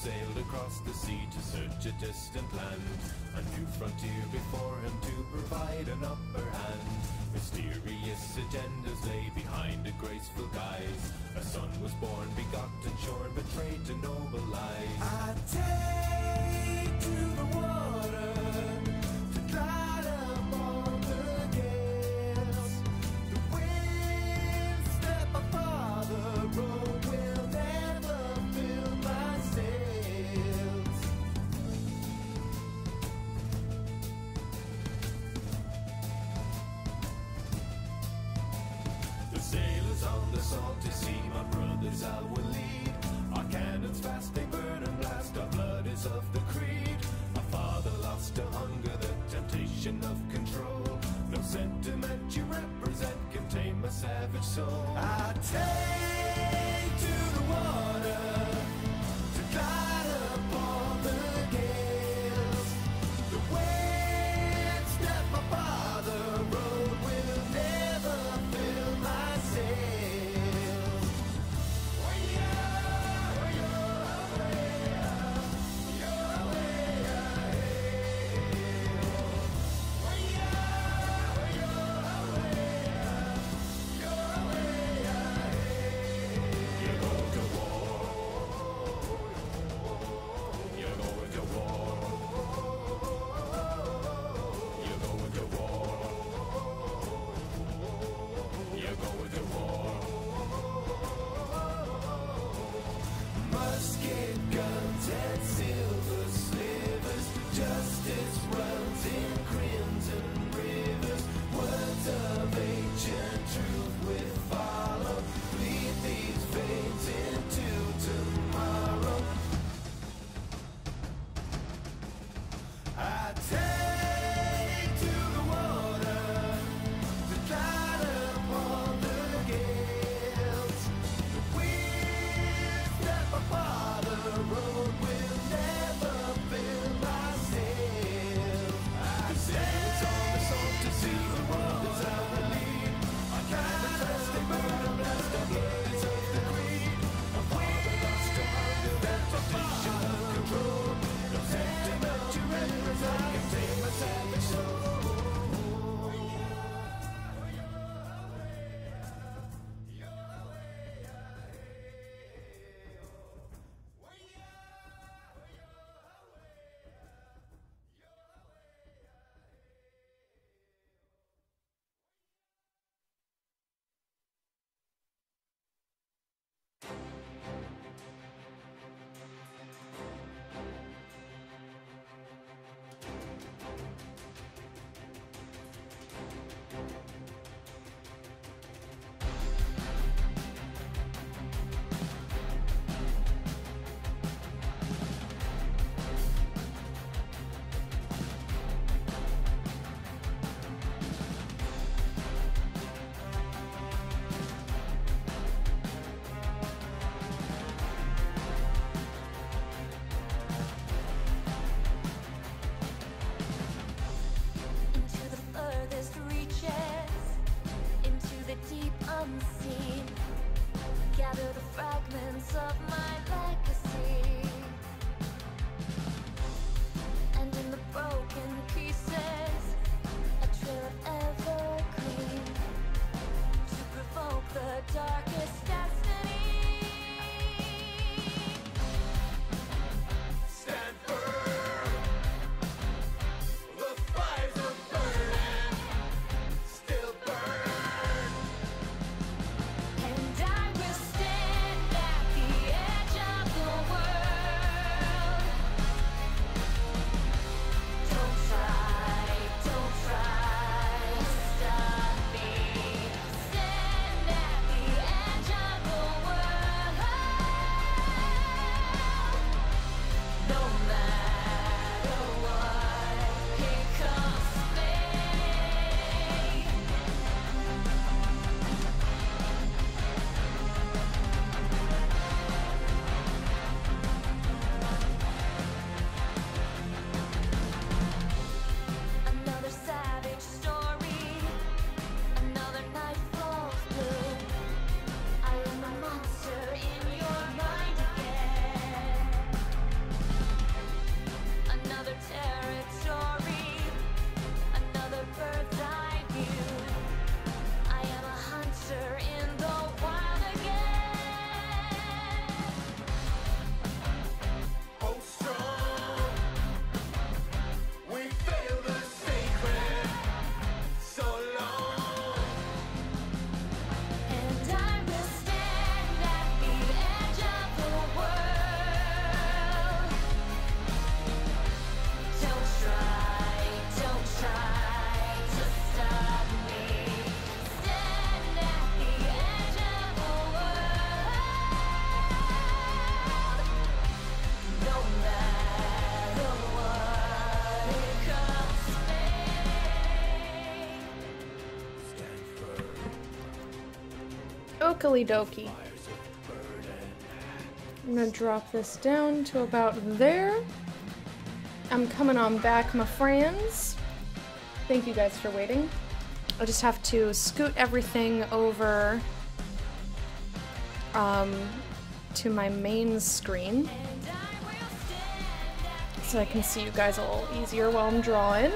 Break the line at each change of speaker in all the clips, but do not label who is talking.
sailed across the sea to search a distant land. A new frontier before him to provide an upper hand. Mysterious agendas lay behind a graceful guise. A son was born, begotten, shorn, betrayed to noble lies. I take to the water to glide upon the gales. The winds that my father wrote will never fill my sails. The sailors on the salty sea, my brothers I will lead. Our cannons fast they burn and blast, our blood is of the creed. Our father lost to hunger, the temptation of control. No sentiment you represent can tame a savage soul. I take to the water to glide upon the gales. The winds that my father wrote will never fill my sails. Musket guns and silver slivers, justice runs in crimson rivers. Words of ancient truth will follow, lead these veins into tomorrow. I take to the water to glide upon the gales. The winds that my father wrote will never fill my sails. The sails on the salty sea, the brothers I will lead. Our cannons fast they burn and blast, our blood is of the creed. Our father lost to hunger, that temptation of control. No sentiment to represent can tame a savage soul.
Into the furthest reaches, into the deep unseen. Gather the fragments of my legacy, and in the broken pieces, a trail of evergreen to provoke the darkest destiny.
Stand firm. The fires are burning, still burn.
And I will stand at the edge
Oakley dokie. I'm gonna drop this down to about there. I'm coming on back, my friends. Thank you guys for waiting. I just have to scoot everything over to my main screen so I can see you guys a little easier while I'm drawing,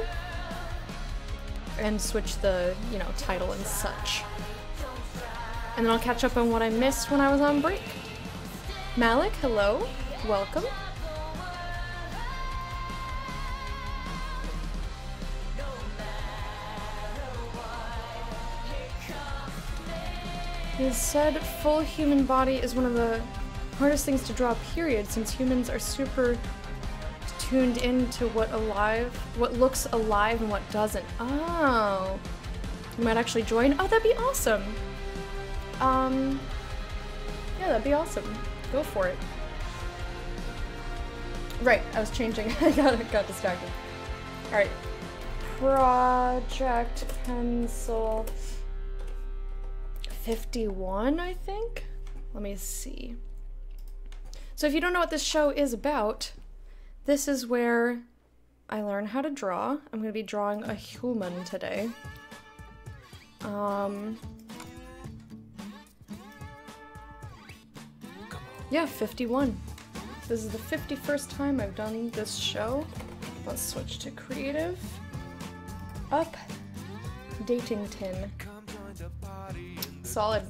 and switch the, you know, title and such. And then I'll catch up on what I missed when I was on break. Malik, hello, welcome. He said full human body is one of the hardest things to draw, period, since humans are super tuned into what looks alive and what doesn't. Oh. You might actually join. Oh, that'd be awesome. Yeah, that'd be awesome. Go for it. Right, I was changing. I got distracted. Alright. Project Pencil 51, I think? Let me see. So if you don't know what this show is about, this is where I learn how to draw. I'm going to be drawing a human today. Yeah, 51. This is the 51st time I've done this show. Let's switch to creative. Up. Dating tin. Solid.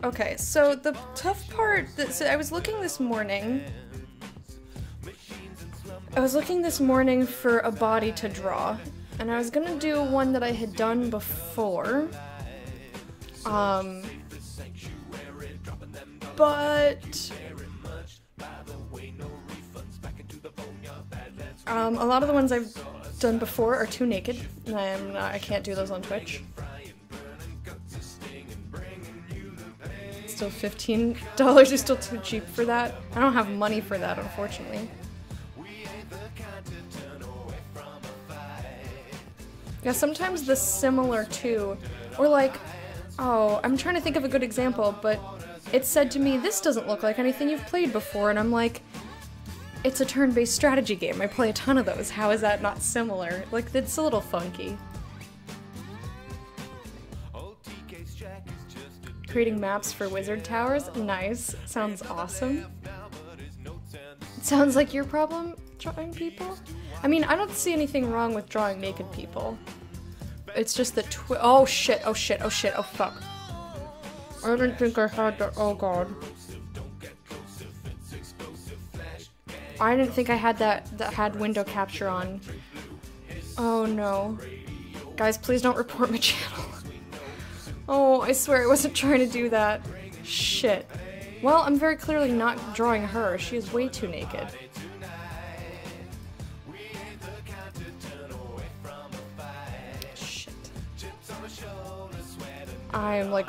Okay, so the tough part, so I was looking this morning. For a body to draw, and I was gonna do one that I had done before. But a lot of the ones I've done before are too naked, and I can't do those on Twitch. Still $15 is still too cheap for that. I don't have money for that, unfortunately. Yeah, sometimes the similar to, or like, oh, I'm trying to think of a good example, but it said to me, this doesn't look like anything you've played before, and I'm like, it's a turn-based strategy game. I play a ton of those. How is that not similar? Like, it's a little funky. Creating maps for wizard towers? Nice. Sounds awesome. It sounds like your problem, drawing people? I mean, I don't see anything wrong with drawing naked people. It's just that oh shit, oh shit, oh shit, oh fuck. I didn't think I had that, oh god. I didn't think I had that had window capture on. Oh no. Guys, please don't report my channel. Oh, I swear I wasn't trying to do that. Shit. Well, I'm very clearly not drawing her. She is way too naked. Shit. I'm like,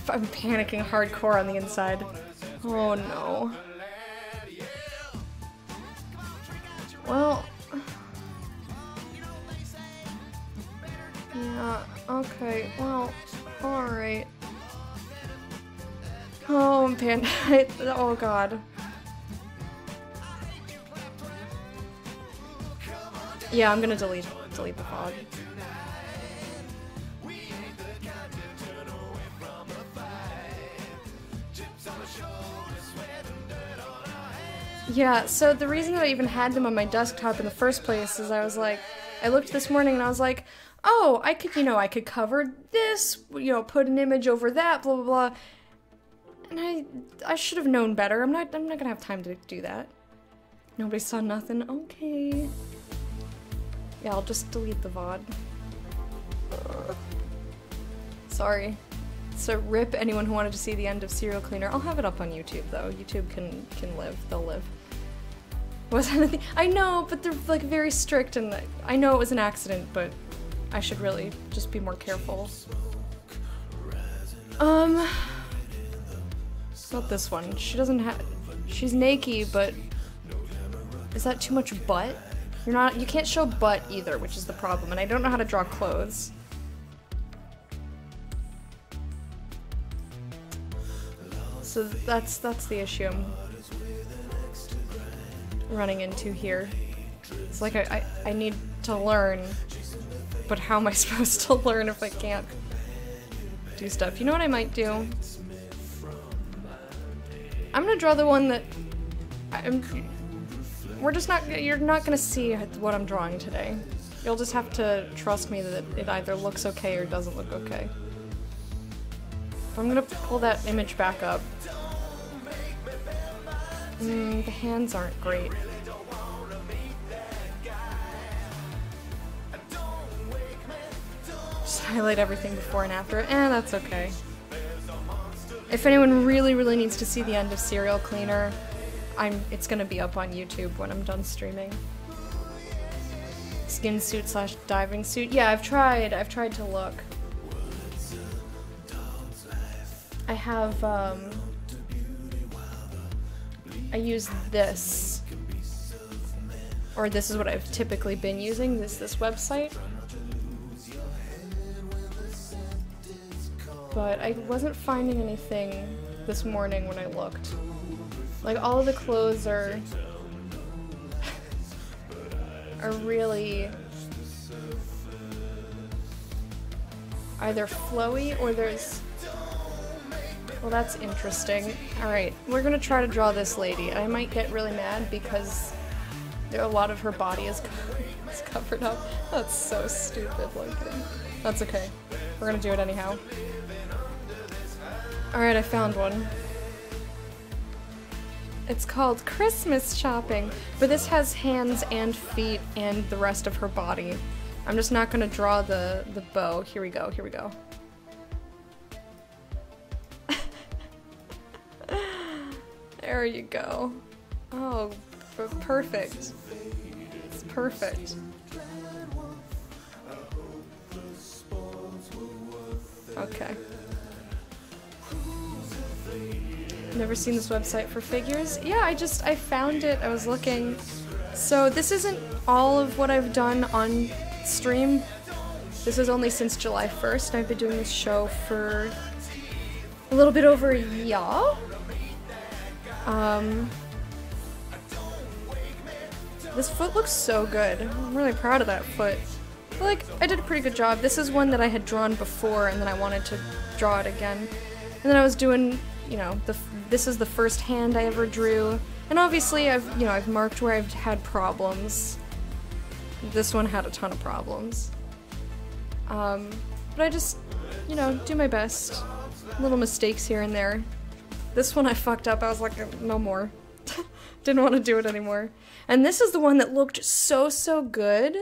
I'm panicking hardcore on the inside. Oh no. Well, yeah, okay, well, alright. Oh, I'm oh god. Yeah, I'm gonna delete the VOD. Yeah, so the reason that I even had them on my desktop in the first place is I was like, I looked this morning and I was like, oh, I could, you know, I could cover this, you know, put an image over that, blah, blah, blah. And I should have known better. I'm not gonna have time to do that. Nobody saw nothing. Okay. Yeah, I'll just delete the VOD. Sorry. So rip anyone who wanted to see the end of Serial Cleaner. I'll have it up on YouTube though. YouTube can live. They'll live. Was anything? I know, but they're like very strict, and I know it was an accident, but I should really just be more careful. Not this one. She doesn't have. She's naked, but is that too much butt? You can't show butt either, which is the problem, and I don't know how to draw clothes. So that's the issue I'm running into here. It's like I need to learn, but how am I supposed to learn if I can't do stuff? You know what I might do? I'm gonna draw the one that you're not gonna see what I'm drawing today. You'll just have to trust me that it either looks okay or doesn't look okay. I'm gonna pull that image back up. The hands aren't great. Just highlight everything before and after, and that's okay. If anyone really needs to see the end of Serial Cleaner, it's gonna be up on YouTube when I'm done streaming. Skin suit slash diving suit. Yeah, I've tried to look. I have, I use this. Or this is what I've typically been using, this website. But I wasn't finding anything this morning when I looked. Like, all of the clothes are really either flowy or there's... Well, that's interesting. Alright, we're gonna try to draw this lady. I might get really mad because a lot of her body is covered up. That's so stupid looking. That's okay. We're gonna do it anyhow. Alright, I found one. It's called Christmas Shopping, but this has hands and feet and the rest of her body. I'm just not gonna draw the bow. Here we go, here we go. There you go. Oh, perfect. It's perfect. Okay. Never seen this website for figures. Yeah, I found it. I was looking. So this isn't all of what I've done on stream. This is only since July 1st. I've been doing this show for a little bit over a year. This foot looks so good. I'm really proud of that foot. I feel like I did a pretty good job. This is one that I had drawn before and then I wanted to draw it again. And then I was doing, you know, this is the first hand I ever drew. And obviously I've marked where I've had problems. This one had a ton of problems. But I just, you know, do my best. Little mistakes here and there. This one I fucked up. I was like, no more. Didn't want to do it anymore. And this is the one that looked so good.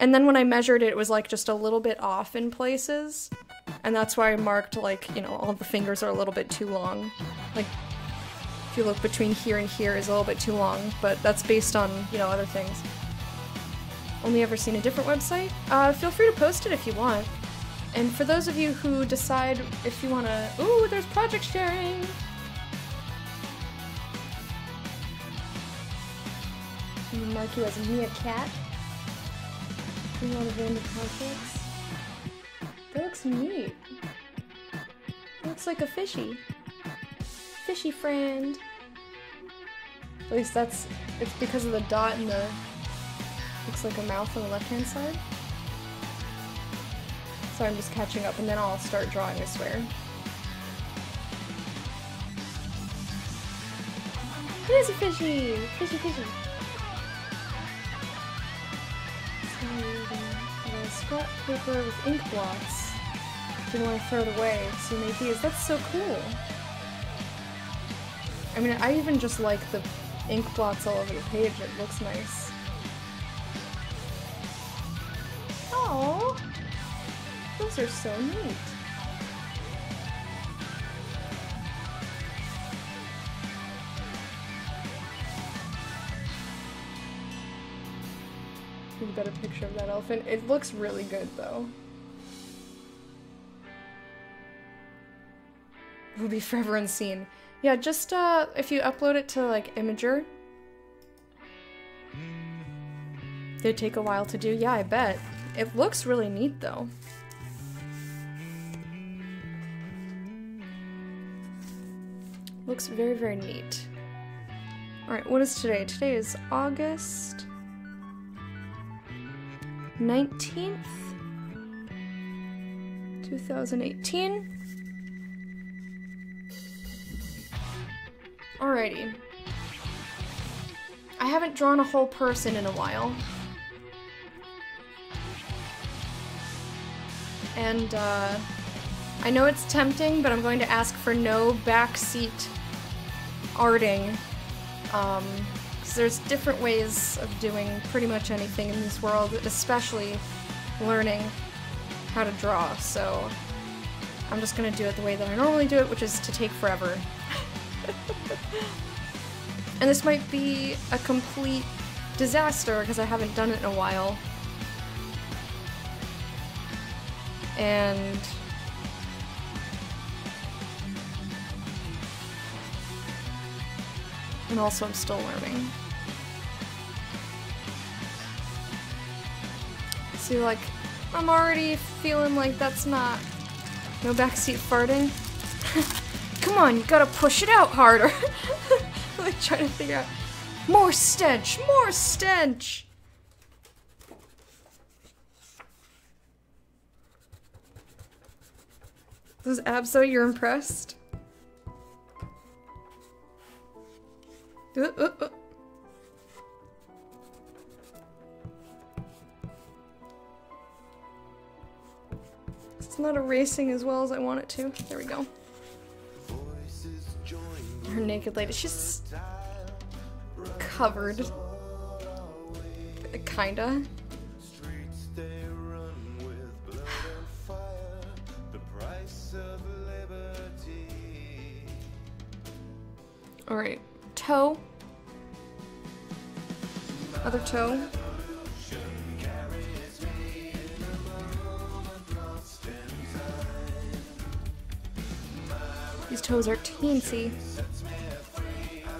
And then when I measured it, it was like just a little bit off in places. And that's why I marked, like, you know, all the fingers are a little bit too long. Like, if you look between here and here is a little bit too long, but that's based on, you know, other things. Only ever seen a different website? Feel free to post it if you want. And for those of you who decide if you want to... Ooh, there's project sharing! I'm gonna mark you as Mia Cat. You want to random projects? That looks neat. It looks like a fishy. Fishy friend. At least it's because of the dot and the... Looks like a mouth on the left-hand side. So I'm just catching up and then I'll start drawing, I swear. It is a fishy! Fishy. Scrap paper with ink blots. Didn't want to throw it away, so you made these. That's so cool. I mean, I even just like the ink blots all over the page. It looks nice. Oh, those are so neat. Need a better picture of that elephant. It looks really good, though. It will be forever unseen. Yeah, just, if you upload it to, like, Imager. It'd take a while to do. Yeah, I bet. It looks really neat, though. Looks very, very neat. Alright, what is today? Today is August 19th, 2018. Alrighty. I haven't drawn a whole person in a while. And, I know it's tempting, but I'm going to ask for no backseat arting. Because there's different ways of doing pretty much anything in this world, especially learning how to draw, so I'm just gonna do it the way that I normally do it, which is to take forever. And this might be a complete disaster, because I haven't done it in a while. And also I'm still learning. See, like, I'm already feeling like that's not no backseat farting. Come on, you gotta push it out harder. Like, trying to figure out more stench, more stench. Those abs, though, you're impressed? It's not erasing as well as I want it to. There we go. Her naked lady. She's covered. Kinda. Alright. Toe. Other toe. These toes are teensy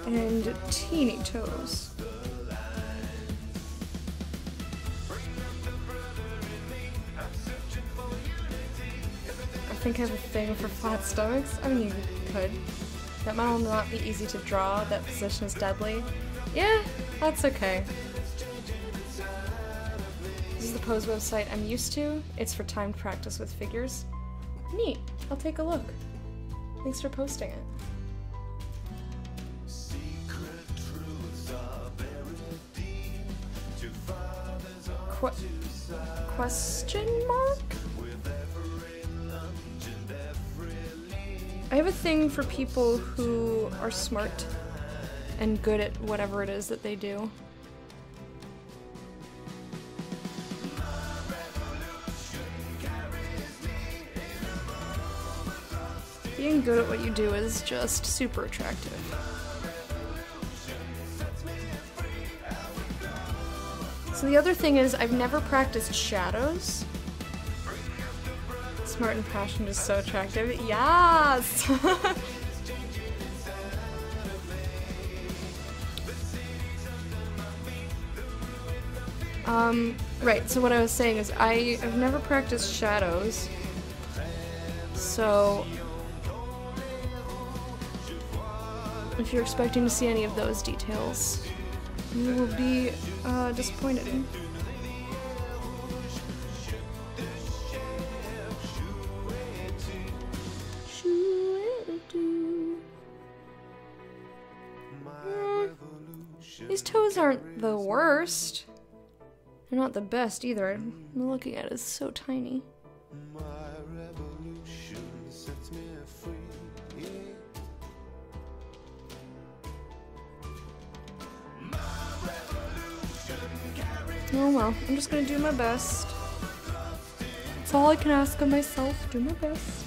and teeny toes. I think I have a thing for flat stomachs. I mean, you could. That might not be easy to draw. That position is deadly. Yeah, that's okay. This is the pose website I'm used to. It's for timed practice with figures. Neat. I'll take a look. Thanks for posting it. Question mark? I have a thing for people who are smart and good at whatever it is that they do. Being good at what you do is just super attractive. So the other thing is, I've never practiced shadows. Smart and passionate is so attractive. Yes! Right, so what I was saying is I've never practiced shadows. So if you're expecting to see any of those details, you will be disappointed. These toes aren't the worst. They're not the best either. I'm looking at it, it's so tiny. Oh well, I'm just gonna do my best. That's all I can ask of myself, do my best.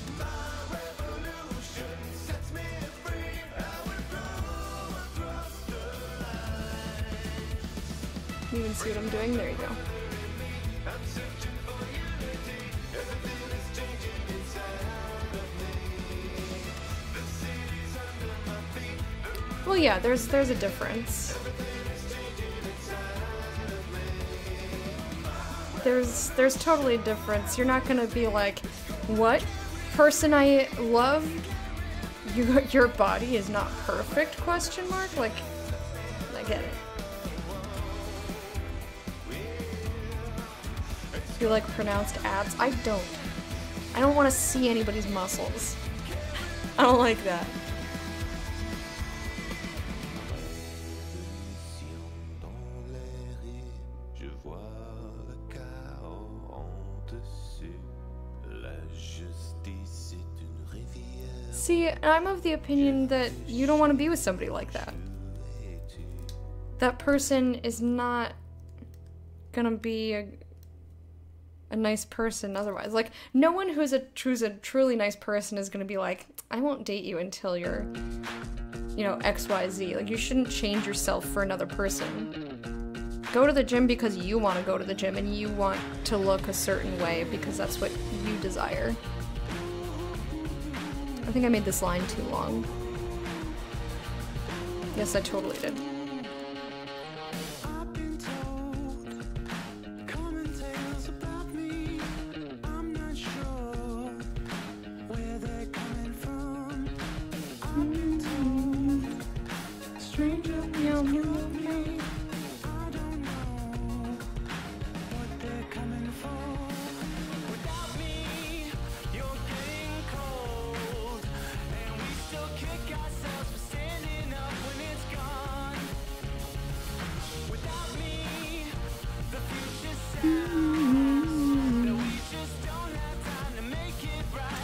You even see what I'm doing? There you go. Well, yeah, there's a difference. There's totally a difference. You're not gonna be like, what? Person I loved Your body is not perfect, question mark? Like, I get it. You like pronounced abs? I don't. I don't want to see anybody's muscles. I don't like that. See, I'm of the opinion that you don't want to be with somebody like that. That person is not gonna be a nice person otherwise. Like, no one who's a truly nice person is gonna be like, I won't date you until you're, you know, XYZ. Like, you shouldn't change yourself for another person. Go to the gym because you want to go to the gym and you want to look a certain way because that's what you desire. I think I made this line too long. Yes, I totally did.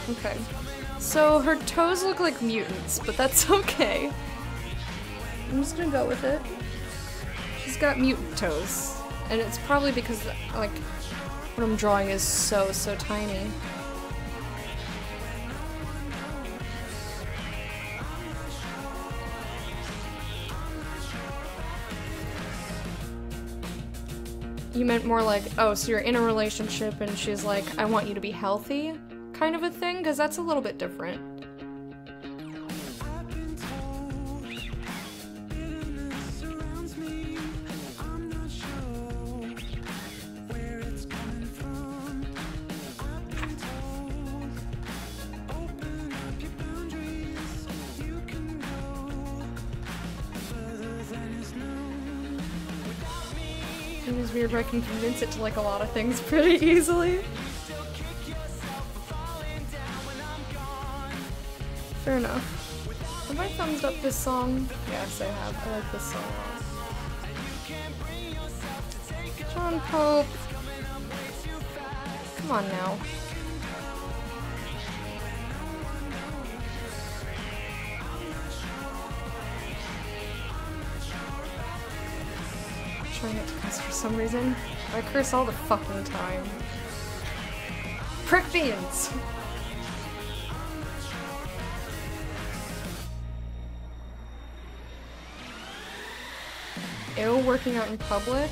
Okay. So her toes look like mutants, but that's okay. I'm just gonna go with it. She's got mutant toes. And it's probably because, like, what I'm drawing is so tiny. You meant more like, oh, so you're in a relationship and she's like, I want you to be healthy, kind of a thing? Because that's a little bit different. It was weird, but I can convince it to like a lot of things pretty easily. Fair enough. Have I thumbs up this song? Yes, I have. I like this song a lot. John Pope. Come on now. Trying not to curse for some reason. I curse all the fucking time. Prick beans! Ew, working out in public?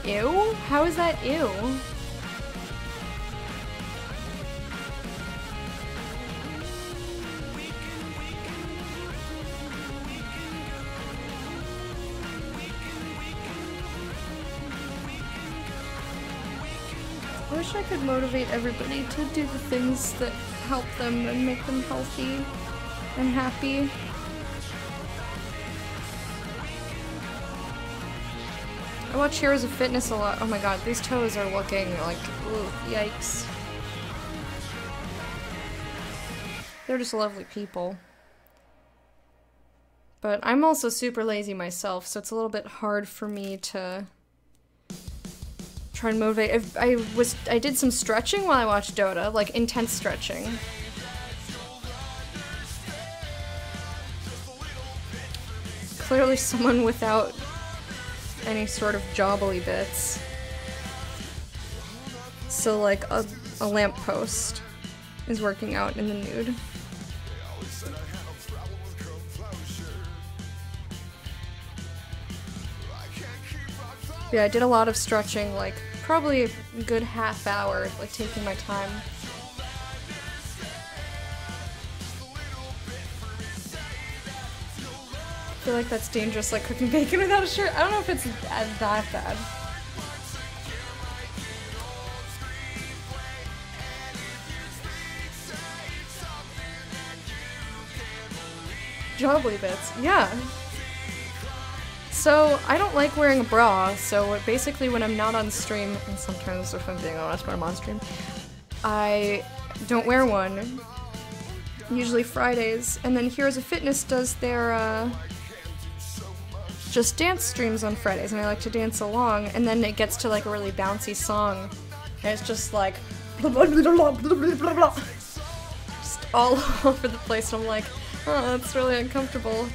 Ew? How is that ew? I wish I could motivate everybody to do the things that help them and make them healthy and happy. I watch Heroes of Fitness a lot. Oh my god, these toes are looking like, ooh, yikes. They're just lovely people. But I'm also super lazy myself, so it's a little bit hard for me to try and motivate. I did some stretching while I watched Dota, like intense stretching. Clearly someone without any sort of jobbly bits. So like a lamppost is working out in the nude. Yeah, I did a lot of stretching, like probably a good half hour, like taking my time. I feel like that's dangerous, like cooking bacon without a shirt. I don't know if it's that bad. jobbly bits. Yeah. So, I don't like wearing a bra, so basically when I'm not on stream, and sometimes if I'm being honest when I'm on stream, I don't wear one. Usually Fridays. And then Heroes of Fitness does their, Just Dance streams on Fridays, and I like to dance along, and then it gets to like a really bouncy song, and it's just like blah, blah, blah, blah, blah, blah, blah, blah. Just all over the place, and I'm like, oh, that's really uncomfortable.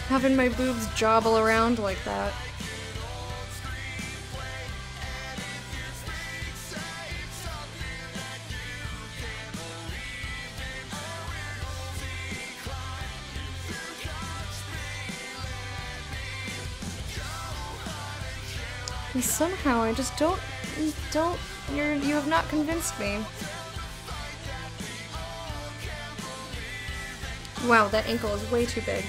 Having my boobs jobble around like that. And somehow I just don't, you have not convinced me. Wow, that ankle is way too big.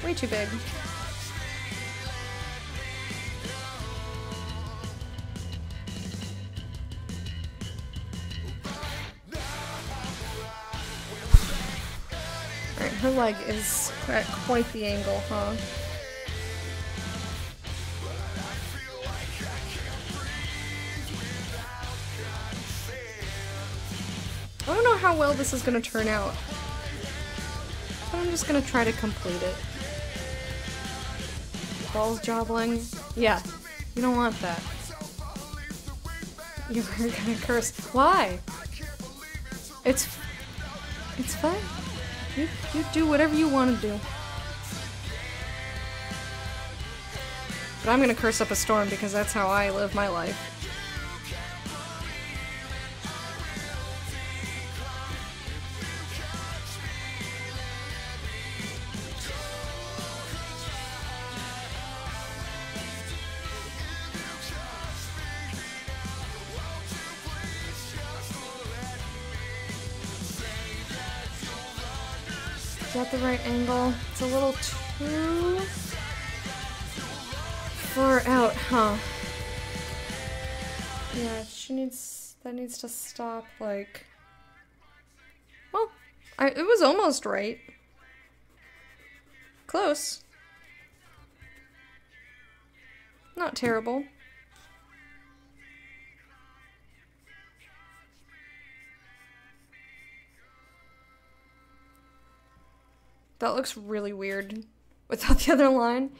Way too big. Alright, her leg is at quite the angle, huh? I don't know how well this is gonna turn out, but I'm just gonna try to complete it. Balls jobbling? Yeah, you don't want that. You're gonna curse. Why? It's fine. You do whatever you want to do. But I'm gonna curse up a storm because that's how I live my life. Is that the right angle? It's a little too far out, huh? Yeah, that needs to stop, like... Well, it was almost right. Close. Not terrible. That looks really weird without the other line.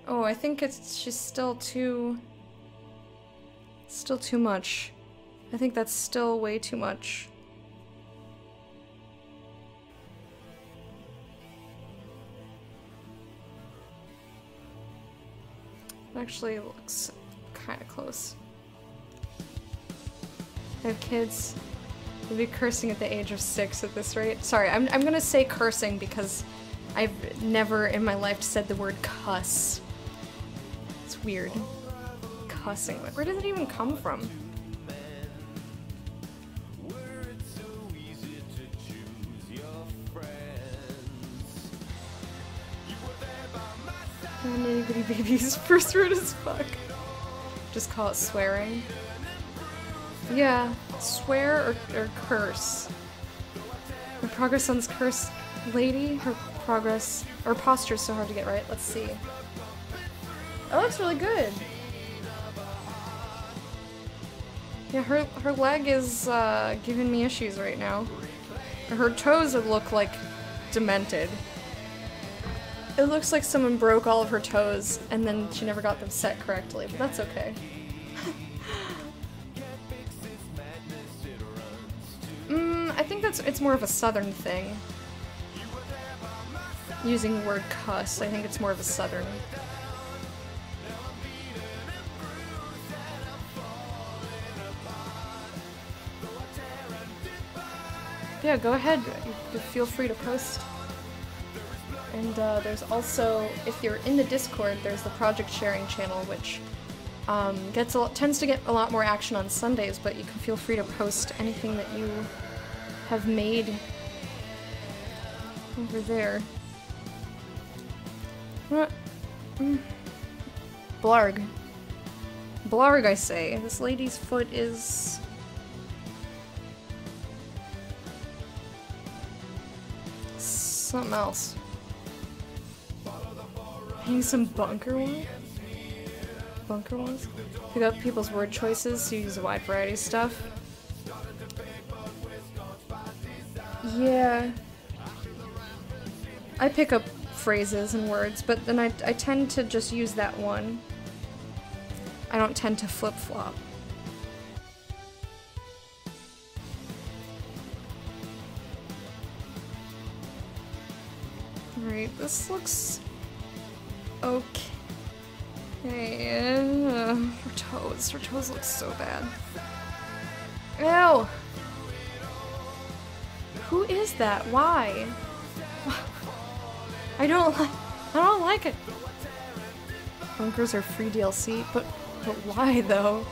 Oh, I think she's still too much. I think that's still way too much. Actually, it looks kind of close. I have kids. I'll be cursing at the age of 6 at this rate. Sorry, I'm gonna say cursing because I've never in my life said the word cuss. It's weird. Cussing. Where did it even come from? Oh, itty bitty babies. First word is fuck. Just call it swearing. Yeah, swear or curse. Her progress on this curse lady, her progress, or posture is so hard to get right. Let's see. That looks really good. Yeah, her leg is giving me issues right now. Her toes look like demented. It looks like someone broke all of her toes and then she never got them set correctly, but that's okay. I think it's more of a southern thing. Using the word cuss, I think it's more of a southern. Yeah, go ahead. You feel free to post. And there's also, if you're in the Discord, there's the project sharing channel, which tends to get a lot more action on Sundays, but you can feel free to post anything that you have made over there. What? Blarg. Blarg, I say. This lady's foot is... something else. Hang some bunker walls? Bunker walls? Pick up people's word choices so you use a wide variety of stuff. Yeah. I pick up phrases and words, but then I tend to just use that one. I don't tend to flip-flop. Alright, this looks okay. Her toes look so bad. Ew! Who is that? Why? I don't like it. Bunkers are free DLC, but why though?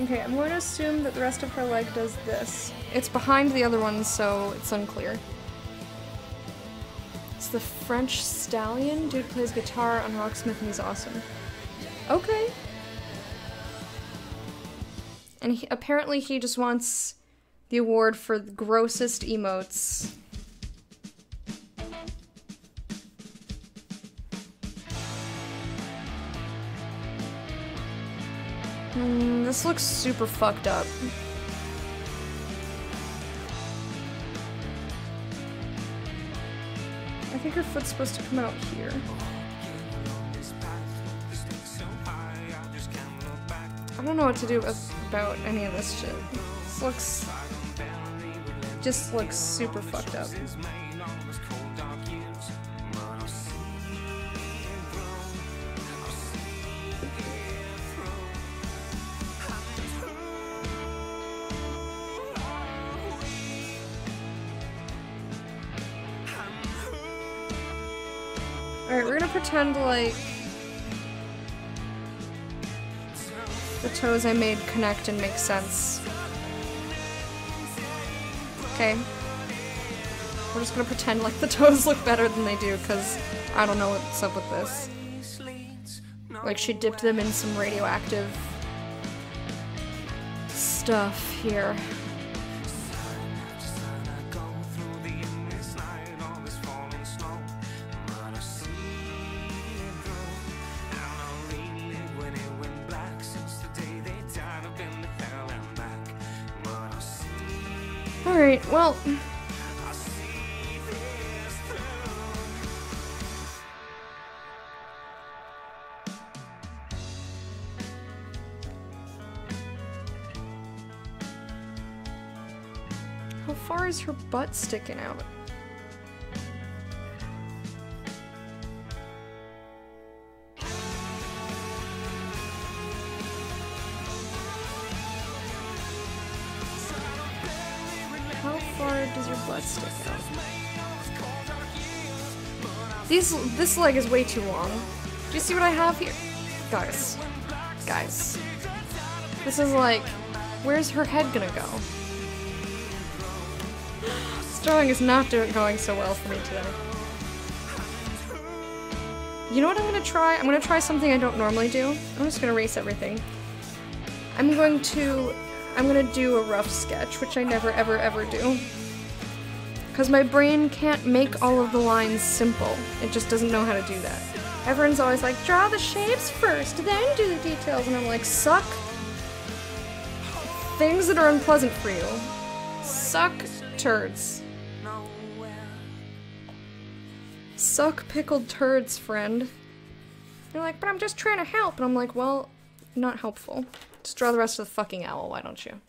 Okay, I'm going to assume that the rest of her leg does this. It's behind the other one, so it's unclear. It's the French Stallion. Dude plays guitar on Rocksmith and he's awesome. Okay. And apparently he just wants the award for the grossest emotes. This looks super fucked up. I think her foot's supposed to come out here. I don't know what to do about any of this shit. This just looks super fucked up. Alright, we're gonna pretend like the toes I made connect and make sense. Okay. We're just gonna pretend like the toes look better than they do, because I don't know what's up with this. Like she dipped them in some radioactive stuff here. Alright, well... How far is her butt sticking out? How far does your butt stick out? This leg is way too long. Do you see what I have here? Guys. This is like, where's her head gonna go? This drawing is not going so well for me today. You know what I'm gonna try? I'm gonna try something I don't normally do. I'm just gonna erase everything. I'm gonna do a rough sketch, which I never ever do. Because my brain can't make all of the lines simple. It just doesn't know how to do that. Everyone's always like, draw the shapes first, then do the details, and I'm like, suck things that are unpleasant for you. Suck turds. Suck pickled turds, friend. You're like, but I'm just trying to help. And I'm like, well, not helpful. Just draw the rest of the fucking owl, why don't you?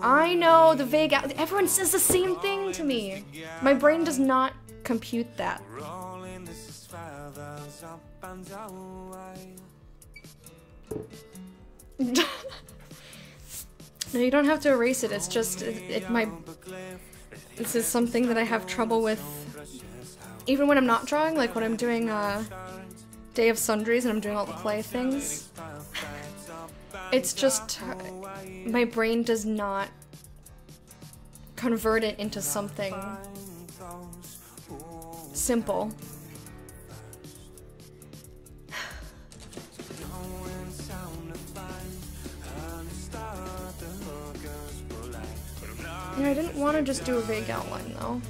I know, the vague owl. Everyone says the same thing to me. My brain does not compute that. No, you don't have to erase it. It's just this is something that I have trouble with, even when I'm not drawing. Like when I'm doing Day of Sundries and I'm doing all the clay things. It's just my brain does not convert it into something simple. Yeah, I didn't want to just do a vague outline though.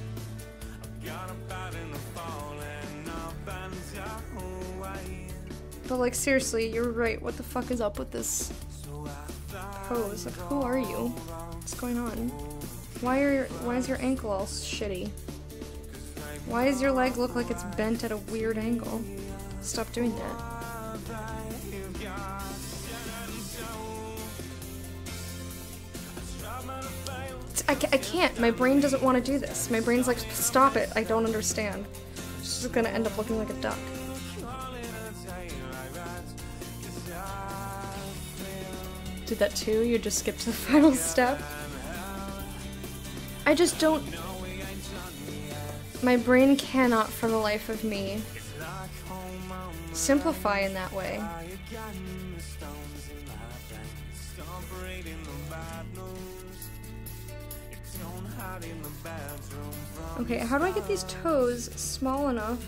But like seriously, you're right. What the fuck is up with this pose? Like, who are you? What's going on? Why is your ankle all shitty? Why does your leg look like it's bent at a weird angle? Stop doing that. I can't. My brain doesn't want to do this. My brain's like, stop it. I don't understand. She's just gonna end up looking like a duck. Did that too? You just skipped to the final step? I just don't... My brain cannot, for the life of me, simplify in that way. Okay, how do I get these toes small enough?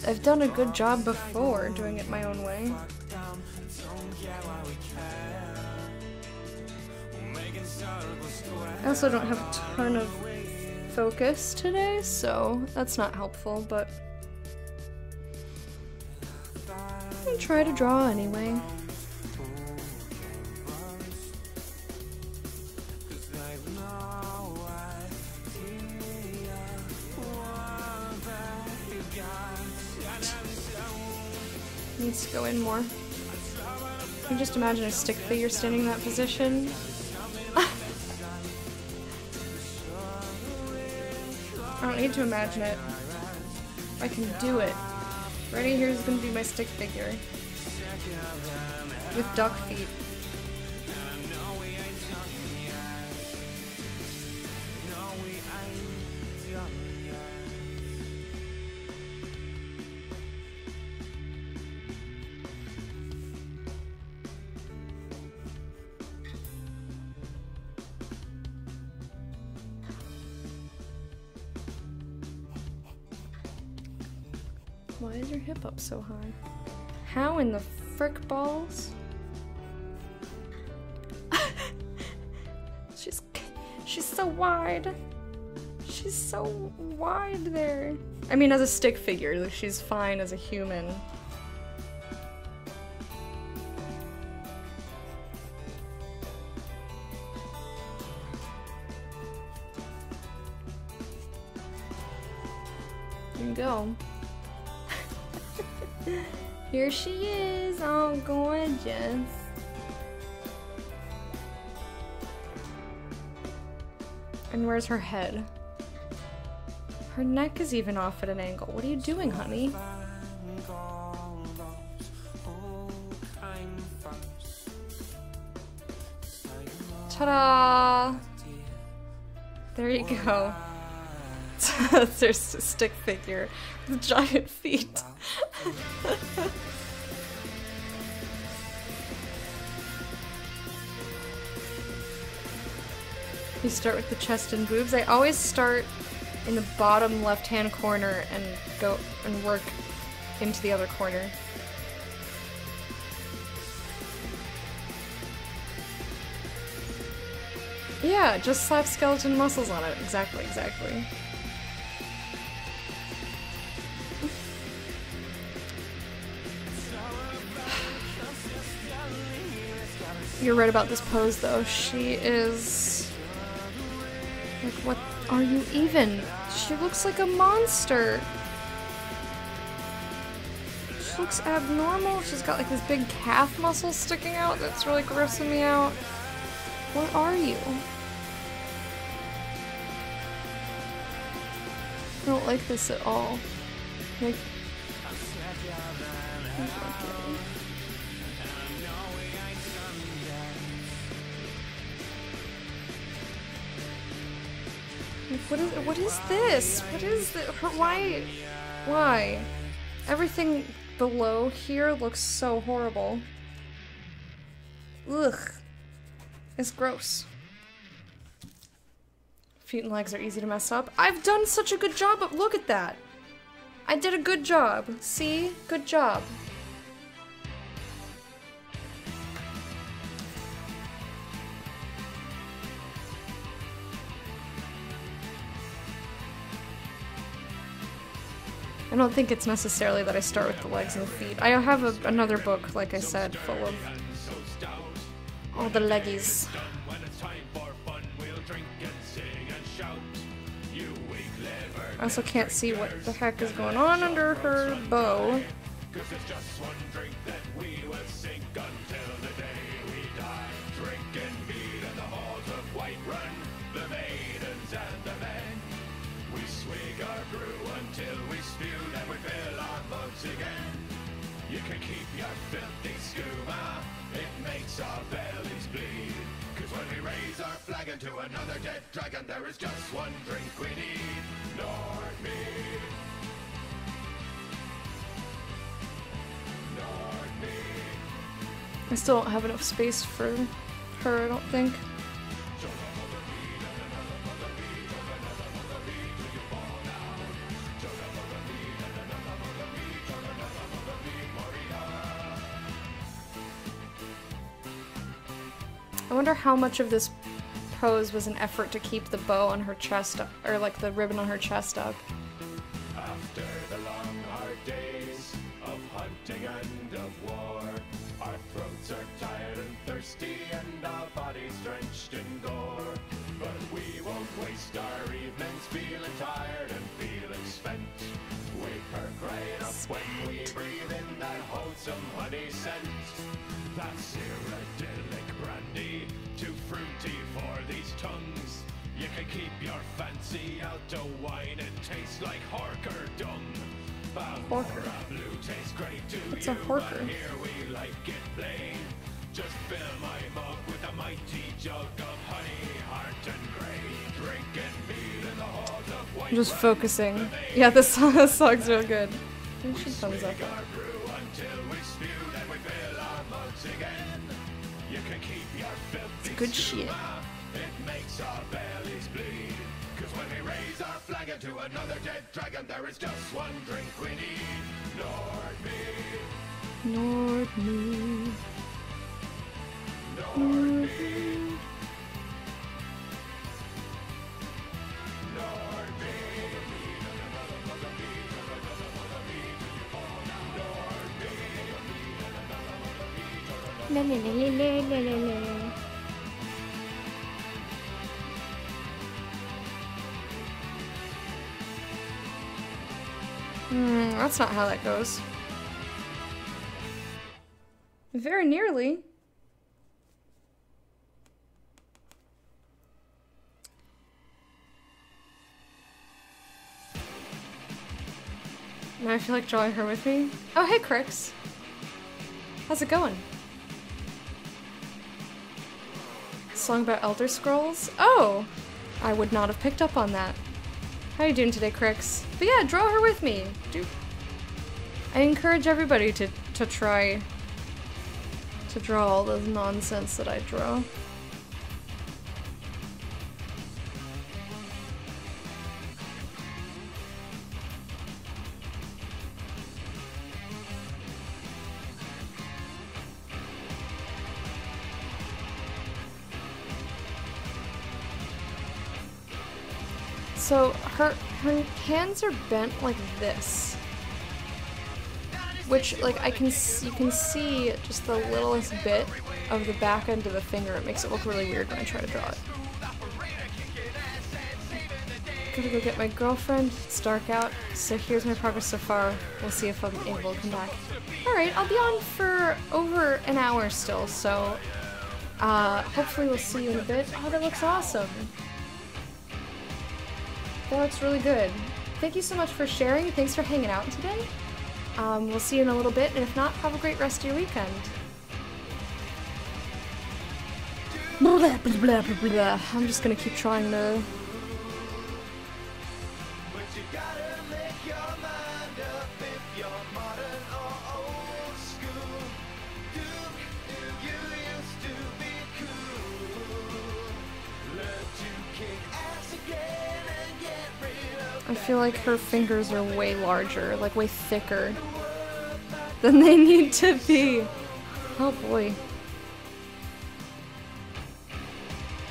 I've done a good job before doing it my own way. I also don't have a ton of focus today, so that's not helpful, but I'm gonna try to draw anyway. Needs to go in more. Can you just imagine a stick figure standing in that position? I don't need to imagine it. I can do it. Ready? Here's gonna be my stick figure. With duck feet. Why is your hip up so high? How in the frick balls? She's so wide. She's so wide there. I mean, as a stick figure, like, she's fine as a human. There you go. Here she is, all gorgeous. And where's her head? Her neck is even off at an angle. What are you doing, honey? Ta-da! There you go. There's a stick figure with giant feet. You start with the chest and boobs. I always start in the bottom left-hand corner and go and work into the other corner. Yeah, just slap skeleton muscles on it. Exactly, exactly. You're right about this pose, though. She is... like, what are you even? She looks like a monster. She looks abnormal. She's got, like, this big calf muscle sticking out that's really grossing me out. What are you? I don't like this at all. Like... What is this? What is this? Why? Everything below here looks so horrible. Ugh. It's gross. Feet and legs are easy to mess up. I've done such a good job of- look at that! I did a good job. See? Good job. I don't think it's necessarily that I start with the legs and the feet. I have another book, like I said, full of all the leggies. I also can't see what the heck is going on under her bow.
You can keep your filthy skooma, it makes our bellies bleed. Cause when we raise our flag into another dead dragon, there is just one drink we need, Nordmead. Nordmead.
I still don't have enough space for her, I don't think. I wonder how much of this pose was an effort to keep the bow on her chest, or like the ribbon on her chest up.
After the long hard days of hunting and of war, our throats are tired and thirsty and our bodies drenched in gore. But we won't waste our evenings feeling tired and feeling spent. We perk right up when we breathe in that wholesome honey scent. That's idyllic brandy, too fruity for these tongues. You can keep your fancy out to wine, it tastes like horker dung.
Horker.
Blue tastes great to
What's
you,
a horker?
but here we like it plain. Just fill my mug with a mighty jug of honey, heart and grey. Drinking mead in the halls of white.
I'm just focusing. Yeah, this song's real good. I should thumbs up that. It's good shit.
It makes our bellies bleed. Cause when we raise our flag into another dead dragon, there is just one drink we need, Nordmead.
Nordmead.
Nordmead.
La la la la la la la la. That's not how that goes. Very nearly. Now I feel like drawing her with me. Oh, hey, Crix. How's it going? Song about Elder Scrolls? Oh! I would not have picked up on that. How you doing today, Crix? But yeah, draw her with me. I encourage everybody to try to draw all the nonsense that I draw. So her hands are bent like this, which like you can see just the littlest bit of the back end of the finger. It makes it look really weird when I try to draw it. Gotta go get my girlfriend. It's dark out, so here's my progress so far. We'll see if I'm able to come back. Alright, I'll be on for over an hour still, so hopefully we'll see you in a bit. Oh, that looks awesome. That looks really good. Thank you so much for sharing. Thanks for hanging out today. We'll see you in a little bit, and if not, have a great rest of your weekend. Blah, blah, blah, blah, blah. I'm just gonna keep trying to...
But you gotta make your mind up if you're
I feel like her fingers are way larger, like way thicker than they need to be. Oh boy.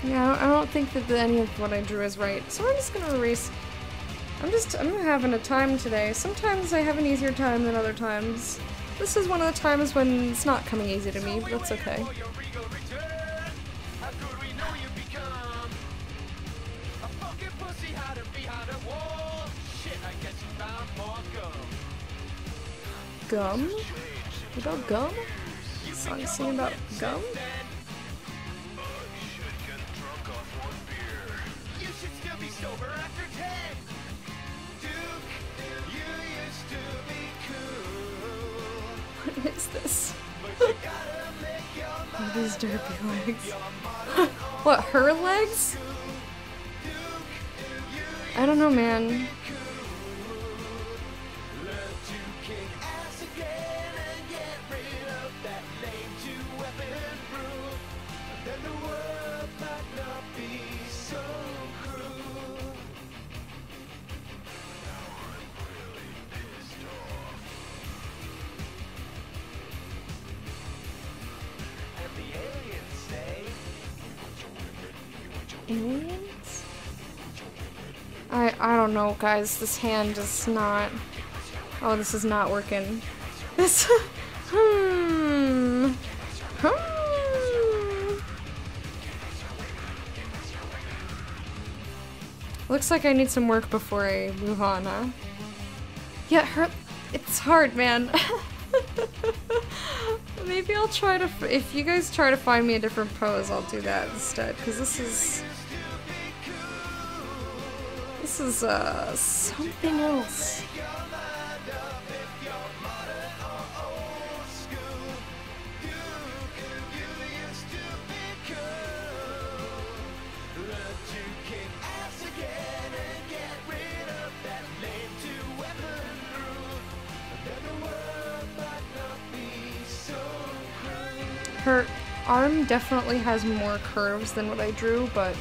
Yeah, I don't think that any of what I drew is right, so I'm just gonna erase. I'm having a time today. Sometimes I have an easier time than other times. This is one of the times when it's not coming easy to me, but that's okay. Gum? About gum? Song singing about gum? What is this? Oh, these derpy legs. What, her legs? I don't know, man. Aliens? I don't know, guys. This hand is not. Oh, this is not working. This. Looks like I need some work before I move on, huh? Yeah, her. It's hard, man. Maybe I'll try to. If you guys try to find me a different pose, I'll do that instead. Because this is. This is, something else. Her arm definitely has more curves than what I drew, but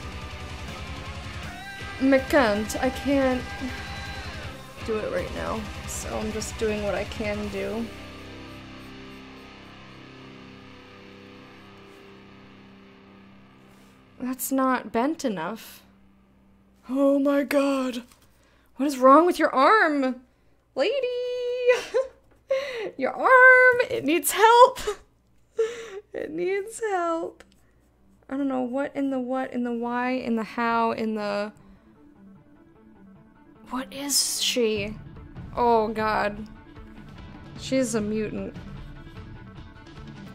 I can't do it right now, so I'm just doing what I can do. That's not bent enough. Oh my god. What is wrong with your arm? Lady! Your arm! It needs help! It needs help. I don't know what, in the why, in the how, in the... What is she? Oh god. She's a mutant.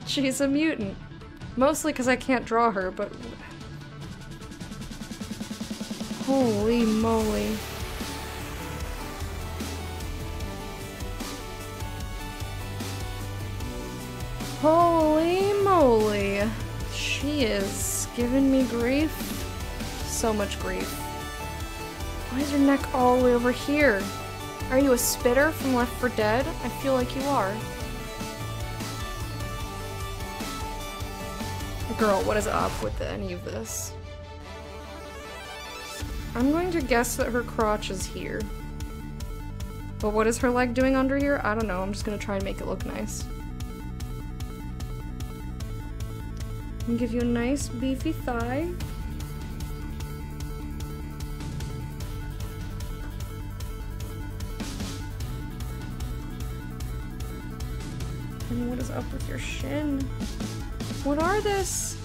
She's a mutant. Mostly because I can't draw her, but... Holy moly. Holy moly. She is giving me grief. So much grief. Why is your neck all the way over here? Are you a spitter from Left 4 Dead? I feel like you are. Girl, what is up with any of this? I'm going to guess that her crotch is here. But what is her leg doing under here? I don't know. I'm just gonna try and make it look nice. And give you a nice beefy thigh. And what is up with your shin? What are this?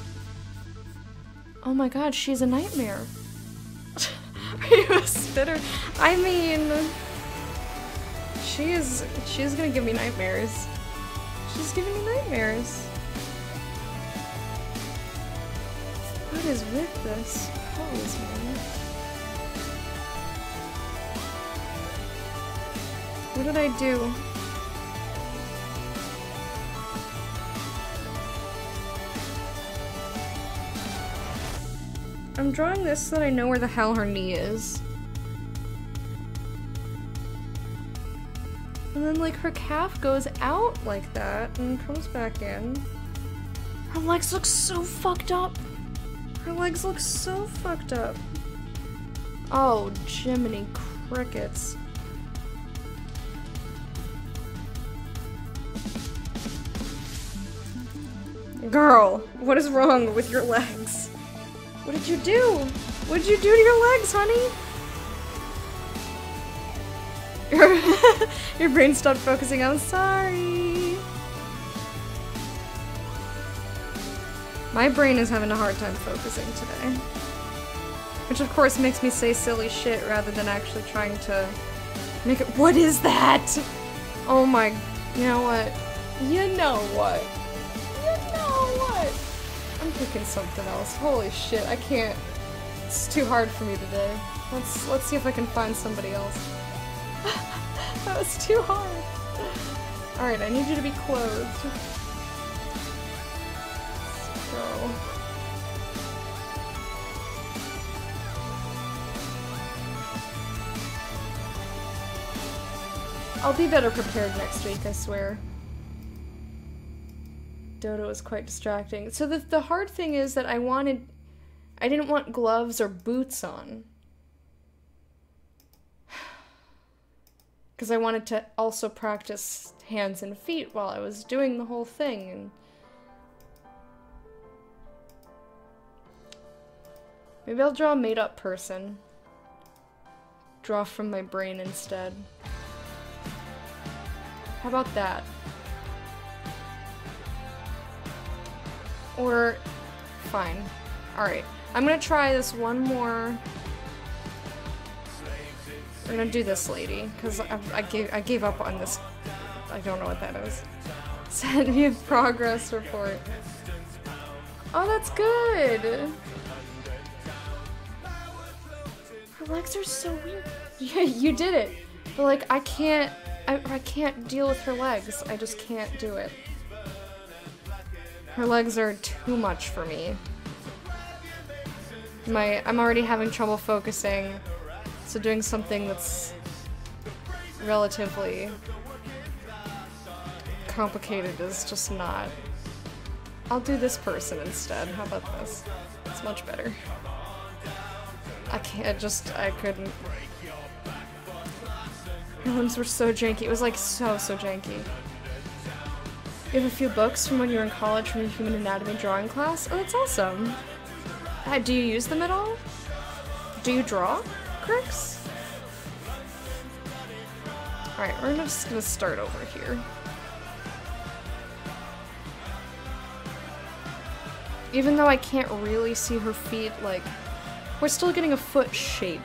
Oh my god, she's a nightmare. Are you a spitter? I mean, she's gonna give me nightmares. She's giving me nightmares. What is with this pose, man? What did I do? I'm drawing this so that I know where the hell her knee is. And then, like, her calf goes out like that and comes back in. Her legs look so fucked up. Her legs look so fucked up. Oh, Jiminy Crickets. Girl, what is wrong with your legs? What did you do? What did you do to your legs, honey? Your brain stopped focusing. I'm sorry. My brain is having a hard time focusing today. Which of course makes me say silly shit rather than actually trying to make it— What is that? Oh my— You know what? You know what? You know what? I'm picking something else. Holy shit, I can't. It's too hard for me today. Let's see if I can find somebody else. That was too hard. Alright, I need you to be clothed. Let's go. I'll be better prepared next week, I swear. Dodo is quite distracting. So the hard thing is that I didn't want gloves or boots on. Because I wanted to also practice hands and feet while I was doing the whole thing, and maybe I'll draw a made-up person. Draw from my brain instead. How about that? Or, fine. Alright, I'm gonna try this one more. We're gonna do this lady, because I gave up on this. I don't know what that is. Send me a progress report. Oh, that's good! Her legs are so weird. Yeah, you did it! But like, I can't deal with her legs. I just can't do it. Her legs are too much for me. I'm already having trouble focusing. So doing something that's relatively complicated is just not. I'll do this person instead. How about this? It's much better. I couldn't. Her limbs were so janky. It was like so janky. You have a few books from when you were in college from your human anatomy drawing class? Oh, that's awesome. Do you use them at all? Do you draw? Crix? Alright, we're just gonna start over here. Even though I can't really see her feet, like, we're still getting a foot shape.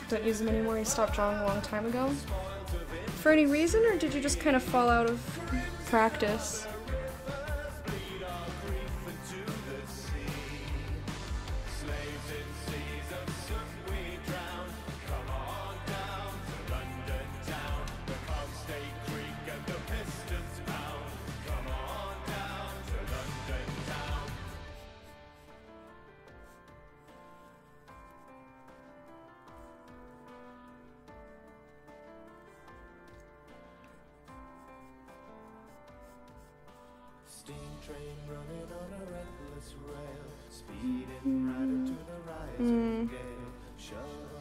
Don't use them anymore, you stopped drawing a long time ago? For any reason, or did you just kind of fall out of practice?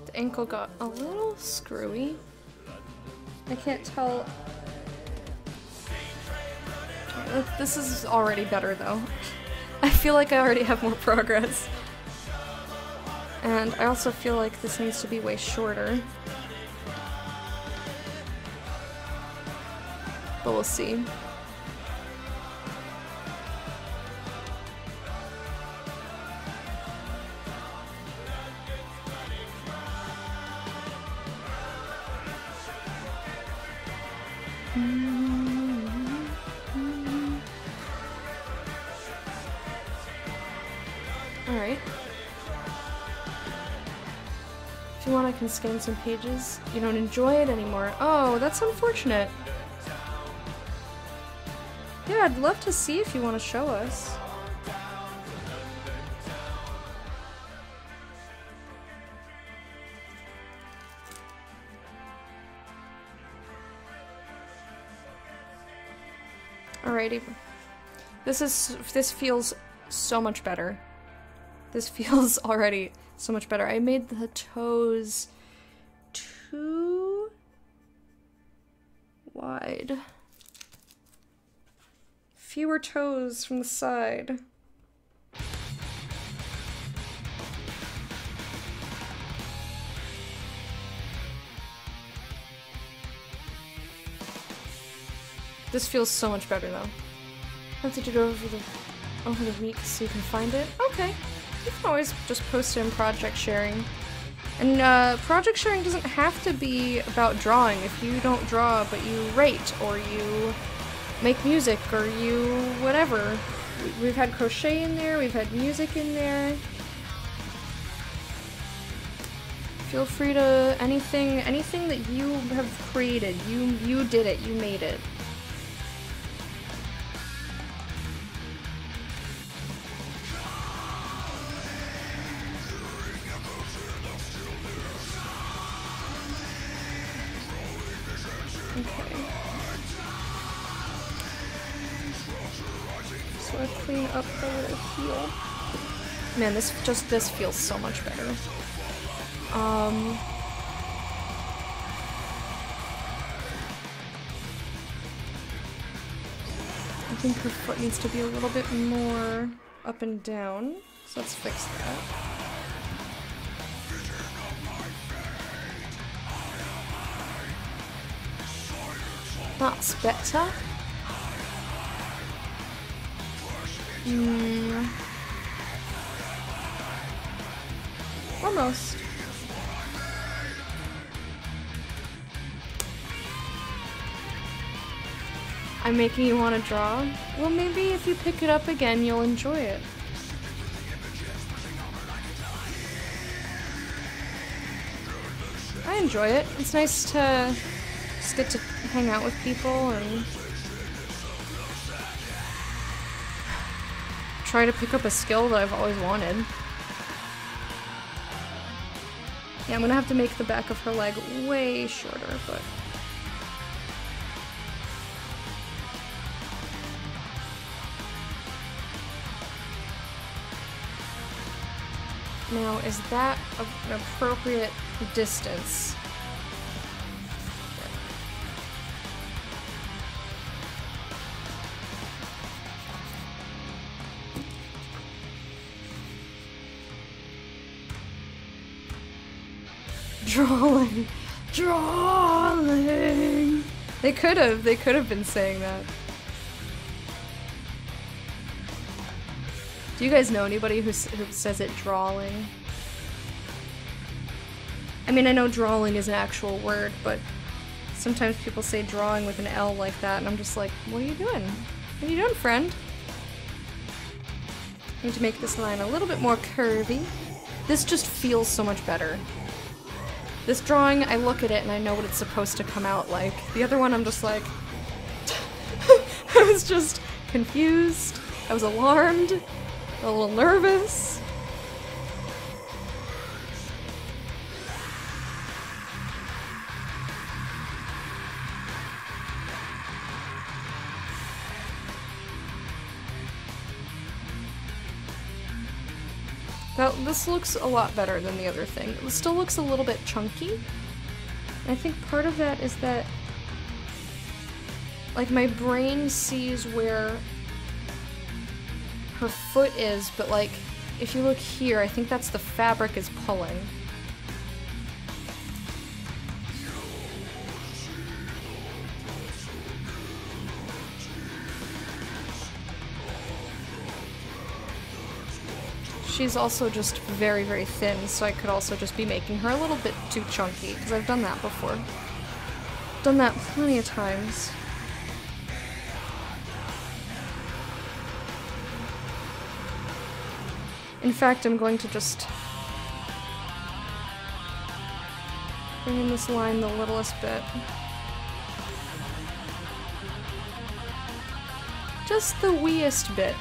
The ankle got a little screwy. I can't tell. This is already better though. I feel like I already have more progress. And I also feel like this needs to be way shorter. But we'll see. Alright. If you want, I can scan some pages. You don't enjoy it anymore. Oh, that's unfortunate. Yeah, I'd love to see if you want to show us. Alrighty. This feels so much better. This feels already so much better. I made the toes too wide. Fewer toes from the side. This feels so much better though. I have to do it over the week so you can find it. Okay. You can always just post it in project sharing. And project sharing doesn't have to be about drawing. If you don't draw but you write or you make music or you whatever. We've had crochet in there, we've had music in there. Feel free to anything that you have created. You did it, you made it. So I clean up the little heel. Man, this feels so much better. I think her foot needs to be a little bit more up and down, so let's fix that. That's better. Almost. I'm making you want to draw? Well, maybe if you pick it up again, you'll enjoy it. I enjoy it. It's nice to just get to hang out with people and try to pick up a skill that I've always wanted. Yeah, I'm gonna have to make the back of her leg way shorter, but... Now, is that an appropriate distance? Drawing! Drawing! They could have been saying that. Do you guys know anybody who says it drawing? I mean, I know drawing is an actual word, but sometimes people say drawing with an L like that, and I'm just like, what are you doing? What are you doing, friend? I need to make this line a little bit more curvy. This just feels so much better. This drawing, I look at it and I know what it's supposed to come out like. The other one, I'm just like... I was just confused. I was alarmed. A little nervous. Now, this looks a lot better than the other thing. It still looks a little bit chunky. And I think part of that is that, like, my brain sees where her foot is, but, like, if you look here, I think that's the fabric is pulling. She's also just very, very thin, so I could also just be making her a little bit too chunky, because I've done that before. Done that plenty of times. In fact, I'm going to just bring in this line the littlest bit. Just the weeest bit.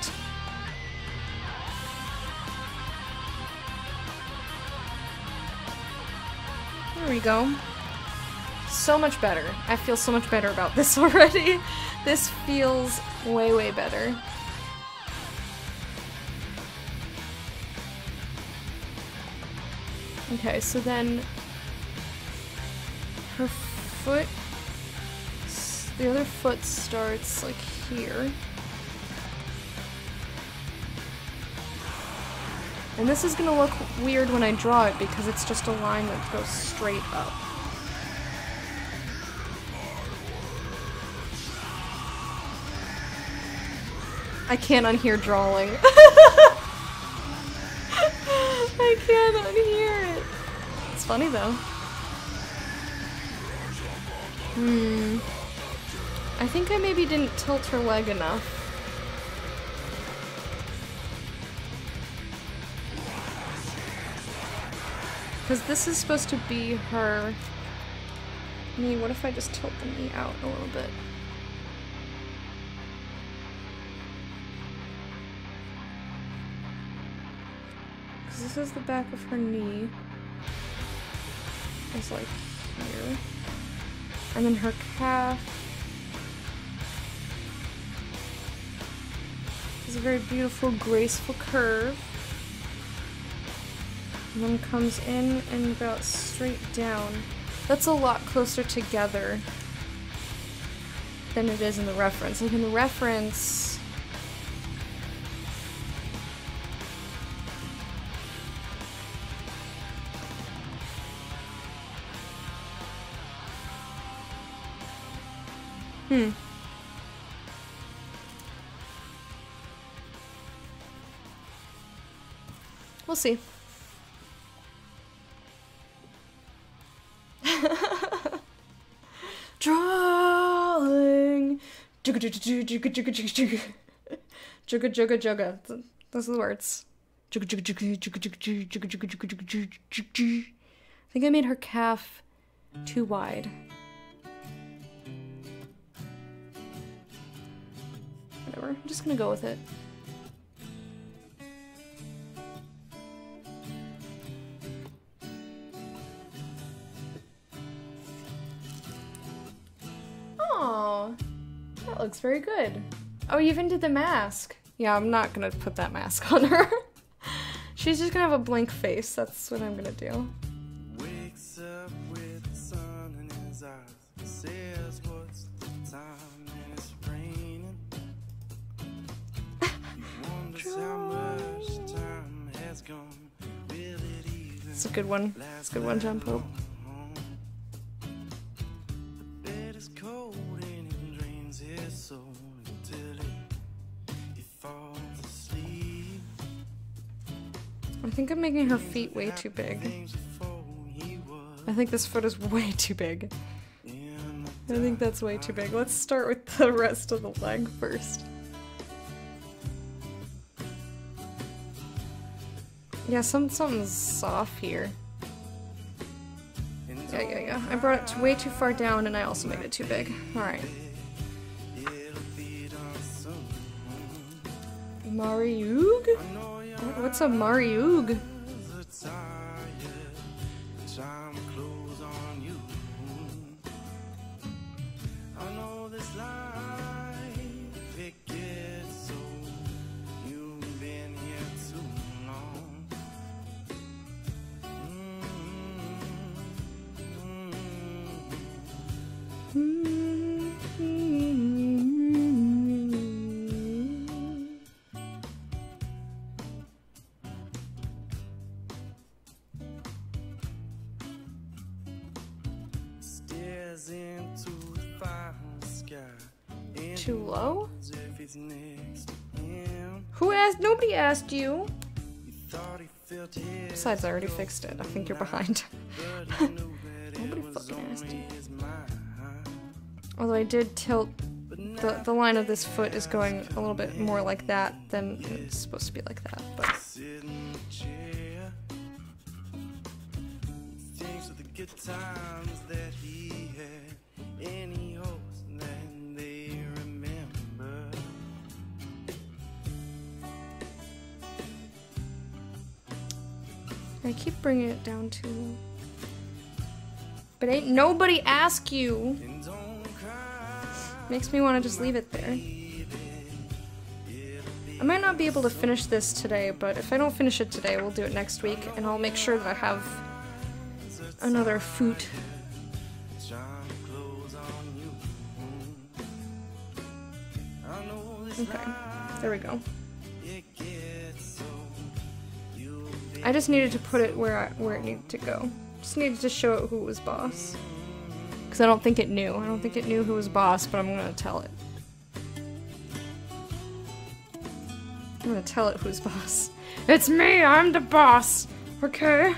There we go. So much better. I feel so much better about this already. This feels way, way better. Okay, so then her foot, the other foot starts like here. And this is gonna look weird when I draw it because it's just a line that goes straight up. I can't unhear drawing. I can't unhear it. It's funny though. I think I maybe didn't tilt her leg enough. Because this is supposed to be her knee. What if I just tilt the knee out a little bit? Because this is the back of her knee. It's like here. And then her calf is a very beautiful, graceful curve. And then comes in and about straight down. That's a lot closer together than it is in the reference. Like in the reference, we'll see. Drawing. Jugga jugga jugga jugga jugga jugga jugga jugga. Those are the words. Jugga jugga jugga jugga jugga jugga jugga jugga jugga jugga. I think I made her calf too wide. Whatever. I'm just gonna go with it. Oh, that looks very good. Oh, you even did the mask. Yeah, I'm not gonna put that mask on her. She's just gonna have a blank face. That's what I'm gonna do.
Wakes up with the sun in his eyes. Says what's the time and it's raining. He wonders how much time has gone. Will it even
It's a good one. It's a good one, John Pope.
The bed is cold and it drains his soul until he falls asleep.
I think I'm making her feet way too big.
Things before he was
I think this foot is way too big.
in
I think that's way too big. Let's start with the rest of the leg first. Yeah, something's off here. Yeah. I brought it way too far down and I also made it too big. Alright. Mariug? What's a Mariug?
Time close on you. I know this life it gets so. You've been here too long. Stares into the final sky. And
Too low?
wonders if it's next to him.
Who asked? Nobody asked you.
He thought he felt his
Besides, I already fixed it. I think you're behind.
but he knew that
Nobody
it was
fucking asked
only
you.
his mind.
Although I did tilt the line of this foot is going a little bit more like that than it's supposed to be like that, but
Sit in the chair. Thinks of the good times that he had, and he hopes that they remember.
I keep bringing it down to But ain't nobody ask you.
And don't cry,
Makes me want to just leave it there. I might not be able to finish this today, but if I don't finish it today, we'll do it next week, and I'll make sure that I have another foot.
trying to close on you. I know this
Okay, there we go.
it gets so you'll be
I just needed to put it where it needed to go. Just needed to show it who was boss. Because I don't think it knew. I don't think it knew who was boss, but I'm gonna tell it. I'm gonna tell it who's boss. It's me! I'm the boss! Okay?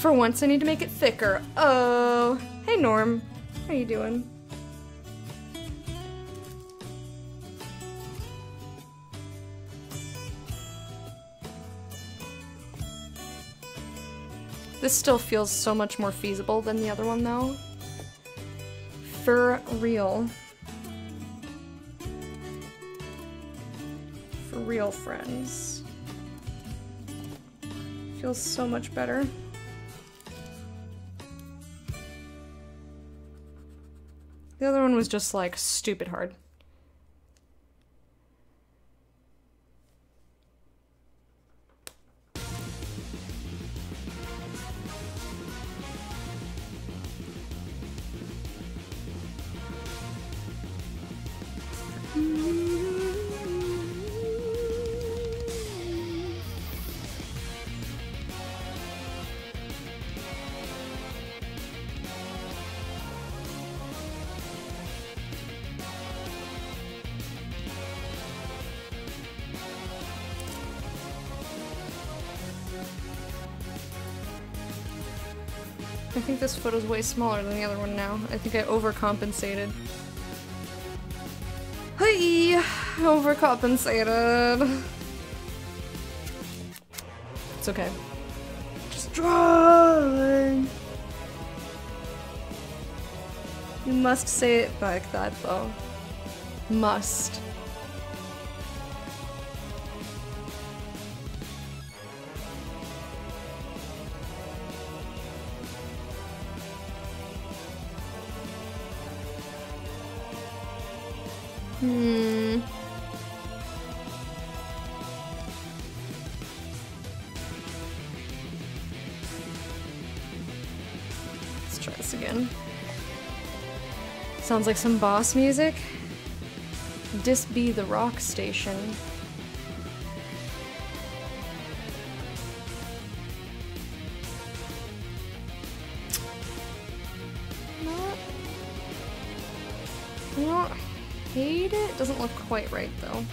For once I need to make it thicker. Oh! Hey Norm. How you doing? This still feels so much more feasible than the other one, though. For real. For real, friends. Feels so much better. The other one was just, like, stupid hard. I think this photo's way smaller than the other one now. I think I overcompensated. Hey! Overcompensated. It's okay. Just drawing. You must say it like that, though. Must. Let's try this again. Sounds like some boss music. This be the rock station. I don't hate it. It doesn't look quite right though.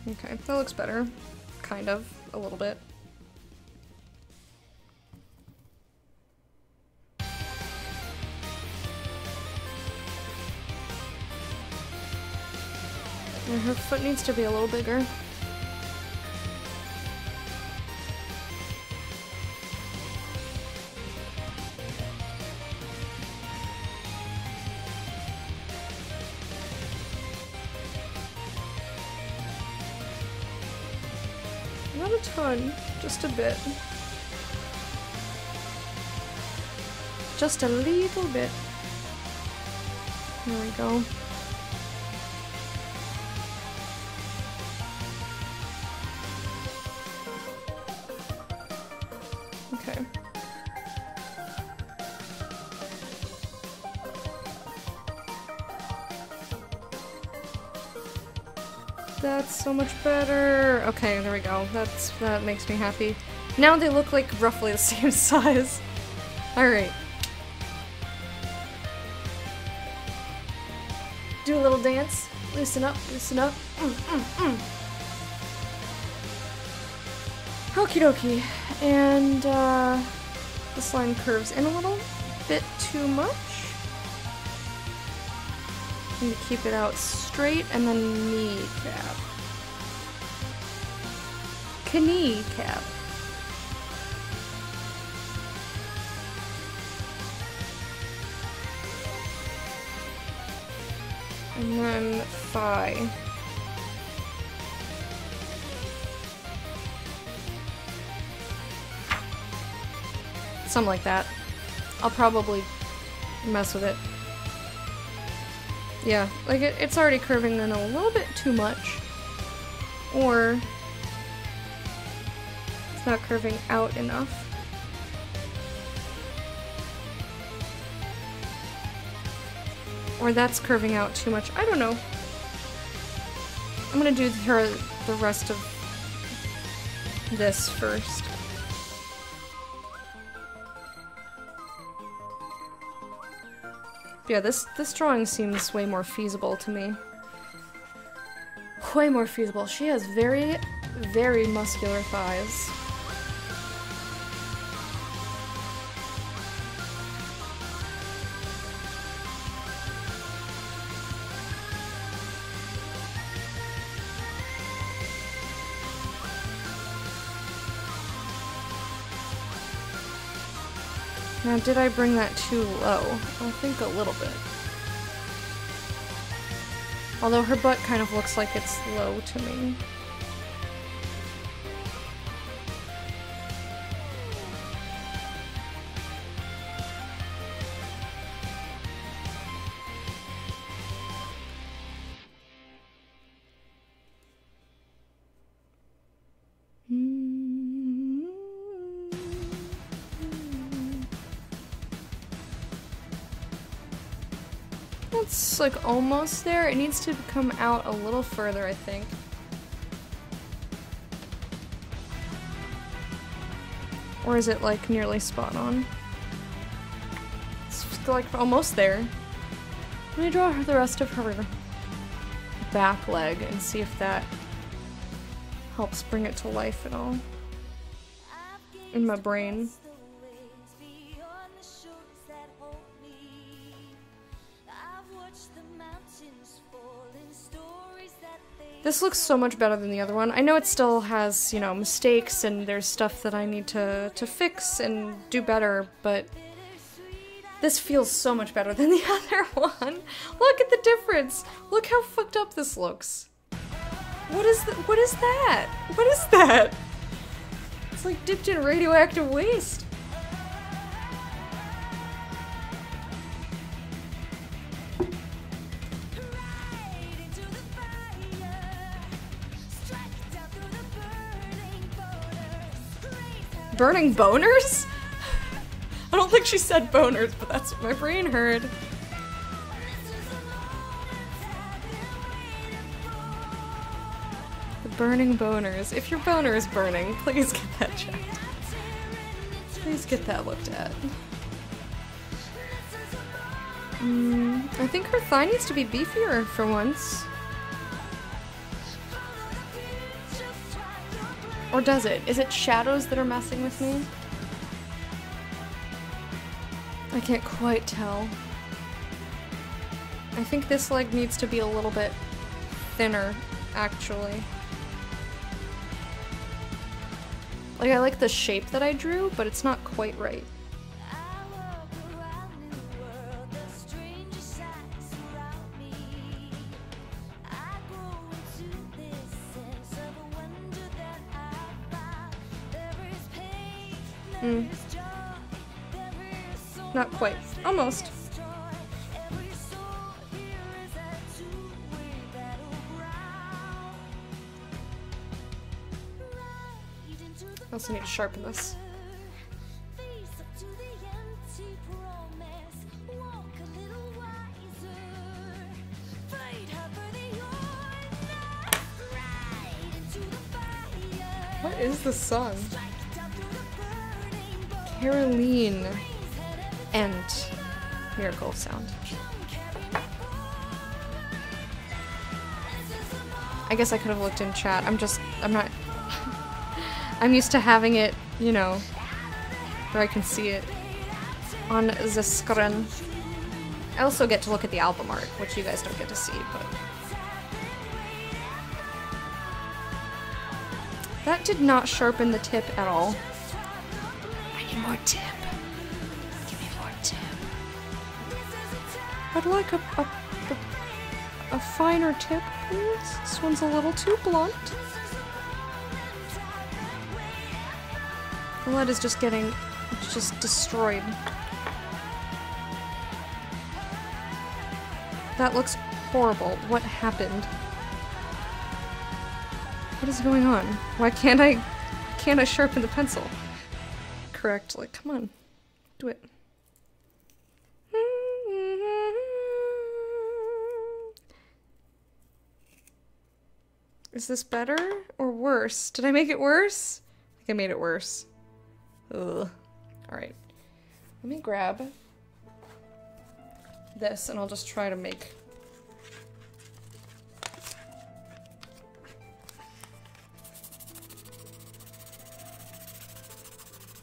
Okay, that looks better. Kind of. A little bit. And her foot needs to be a little bigger. Not a ton, just a bit. Just a little bit. There we go. Okay. That's so much better. Okay, there we go. That makes me happy. Now they look like roughly the same size. Alright. Do a little dance. Loosen up, loosen up. Okie dokie. And this line curves in a little bit too much. Need to keep it out straight and then kneecap. Kneecap. And then thigh. Something like that. I'll probably mess with it. Yeah, like it's already curving in a little bit too much. Or it's not curving out enough. Or that's curving out too much. I don't know. I'm gonna do the rest of this first. Yeah, this drawing seems way more feasible to me. Way more feasible. She has very, very muscular thighs. Now, did I bring that too low? I think a little bit. Although her butt kind of looks like it's low to me. It's like almost there. It needs to come out a little further, I think. Or is it like nearly spot on? It's like almost there. Let me draw the rest of her back leg and see if that helps bring it to life at all in my brain. This looks so much better than the other one. I know it still has, you know, mistakes and there's stuff that I need to fix and do better, but this feels so much better than the other one. Look at the difference. Look how fucked up this looks. What is that? What is that? It's like dipped in radioactive waste. Burning boners? I don't think she said boners, but that's what my brain heard. The burning boners. If your boner is burning, please get that checked. Please get that looked at. I think her thigh needs to be beefier for once. Or does it? Is it shadows that are messing with me? I can't quite tell. I think this leg needs to be a little bit thinner, actually. Like, I like the shape that I drew, but it's not quite right. Not quite. Almost. I also need to sharpen this. What is this song? Caroline and Miracle Sound. I guess I could have looked in chat. I'm not I'm used to having it, you know, where I can see it on the screen. I also get to look at the album art, which you guys don't get to see, but That did not sharpen the tip at all. I need more tip. Give me more tip. I'd like a finer tip, please. This one's a little too blunt. The lead is just getting destroyed. That looks horrible. What happened? What is going on? Why can't I sharpen the pencil correctly? Come on. Do it. Is this better or worse? Did I make it worse? I think I made it worse. Ugh. Alright. Let me grab this and I'll just try to make...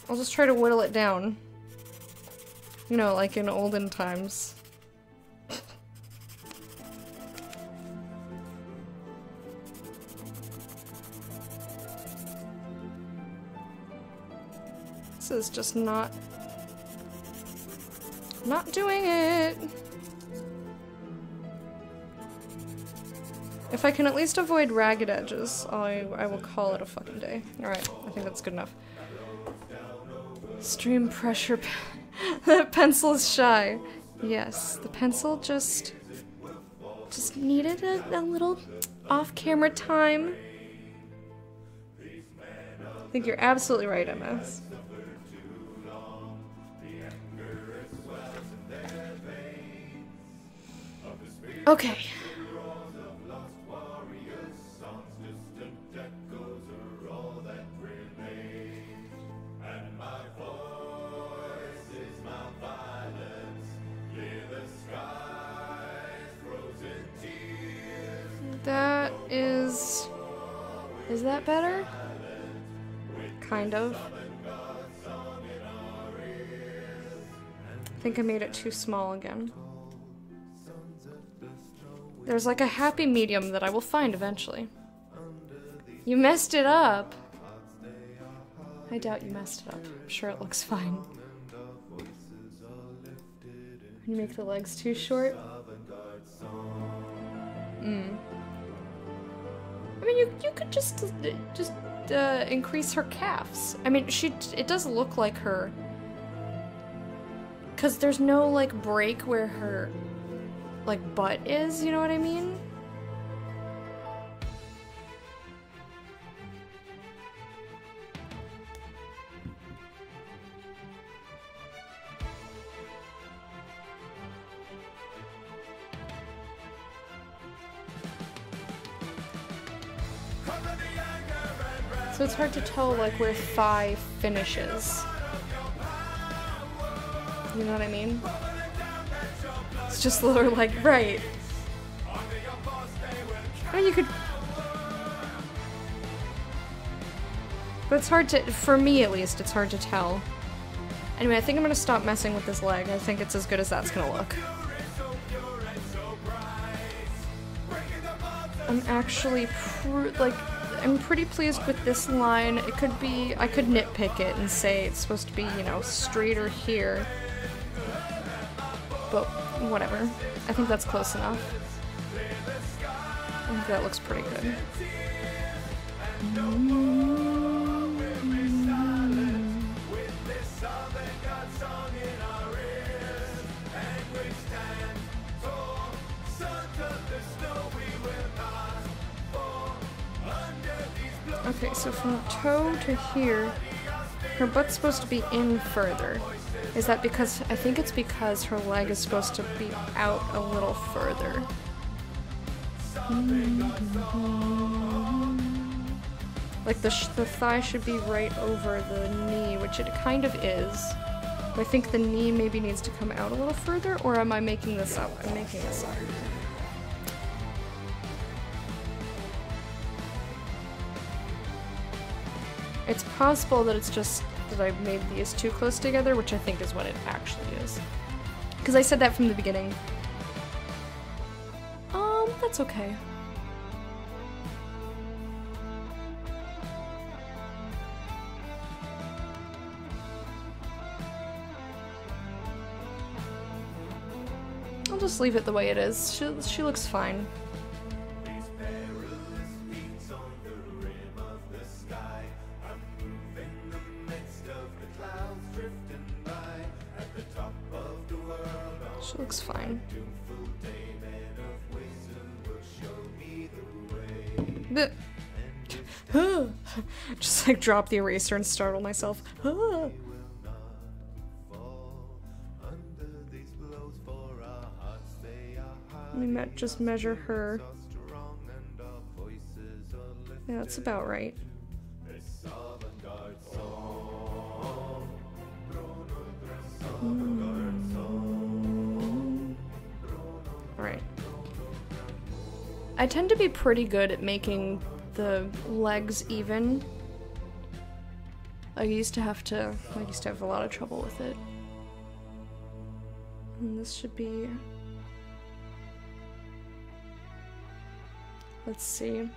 I'll just try to whittle it down. You know, like in olden times. This is just not doing it. If I can at least avoid ragged edges, I will call it a fucking day. Alright, I think that's good enough. Stream pressure. The pencil is shy. Yes, the pencil just needed a little off-camera time. I think you're absolutely right, MS. Okay. That is that better? Kind of. I think I made it too small again. There's like a happy medium that I will find eventually. You messed it up! I doubt you messed it up. I'm sure it looks fine. You make the legs too short? I mean, you could just increase her calves. I mean, it does look like her. 'Cause there's no, like, break where her, like, butt is, you know what I mean? So it's hard to tell, like, where thigh finishes. You know what I mean? It's just lower leg, right. I mean, you could... But it's hard to, for me at least, it's hard to tell. Anyway, I think I'm gonna stop messing with this leg. I think it's as good as that's gonna look. I'm actually, I'm pretty pleased with this line. It could be, I could nitpick it and say it's supposed to be, you know, straighter here. But whatever. I think that's close enough. I think that looks pretty good. Okay, so from toe to here, her butt's supposed to be in further. Is that because, I think it's because her leg is supposed to be out a little further. Like the thigh should be right over the knee, which it kind of is. But I think the knee maybe needs to come out a little further, or am I making this up? I'm making this up. It's possible that it's just that I've made these too close together, which I think is what it actually is. Because I said that from the beginning. That's okay. I'll just leave it the way it is. She looks fine.
These perilous peaks on the rim of the sky. I'm moving in the midst of the clouds drifting by. At the top of the world,
She looks fine.
doomful daemon of wisdom will show me the way.
Just like drop the eraser and startle myself.
Fall under these blows, for our hearts they are high.
Let me just measure her.
Strong and our voices are lifted.
Yeah, that's about right.
This avant-garde song.
Alright. I tend to be pretty good at making the legs even. I used to have a lot of trouble with it. And this should be... Let's see.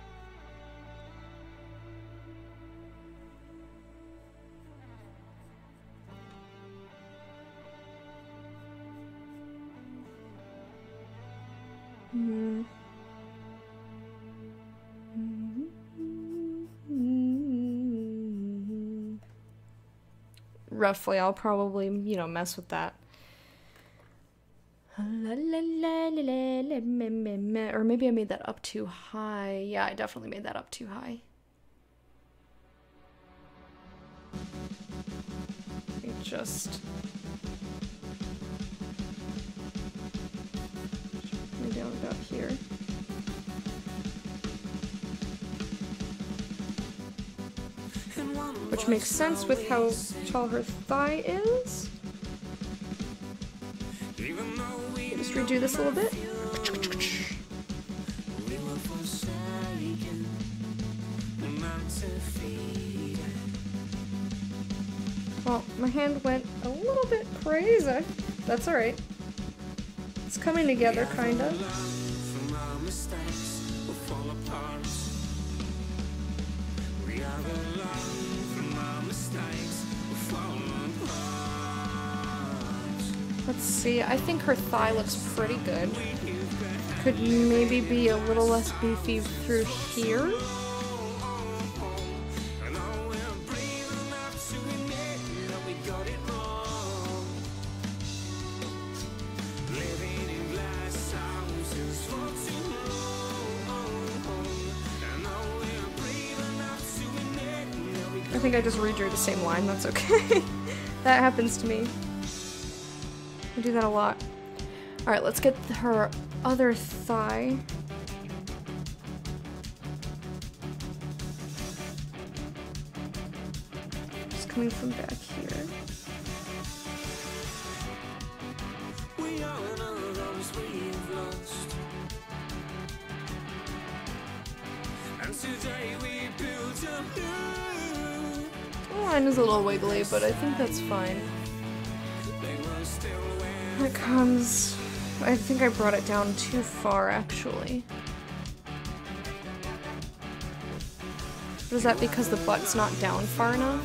Roughly, I'll probably, mess with that. Or maybe I made that up too high. Yeah, I definitely made that up too high. Maybe I'll go up here. Which makes sense with how tall her thigh is. Just redo this a little bit. Well, my hand went a little bit crazy. That's alright. It's coming together, kind of. Let's see, I think her thigh looks pretty good. Could maybe be a little less beefy through here. I think I just redrew the same line, that's okay. That happens to me. I do that a lot. Alright, let's get her other thigh. Just coming from back here. The line is a little wiggly, but I think that's fine. That comes... I think I brought it down too far, actually. Is that because the butt's not down far enough?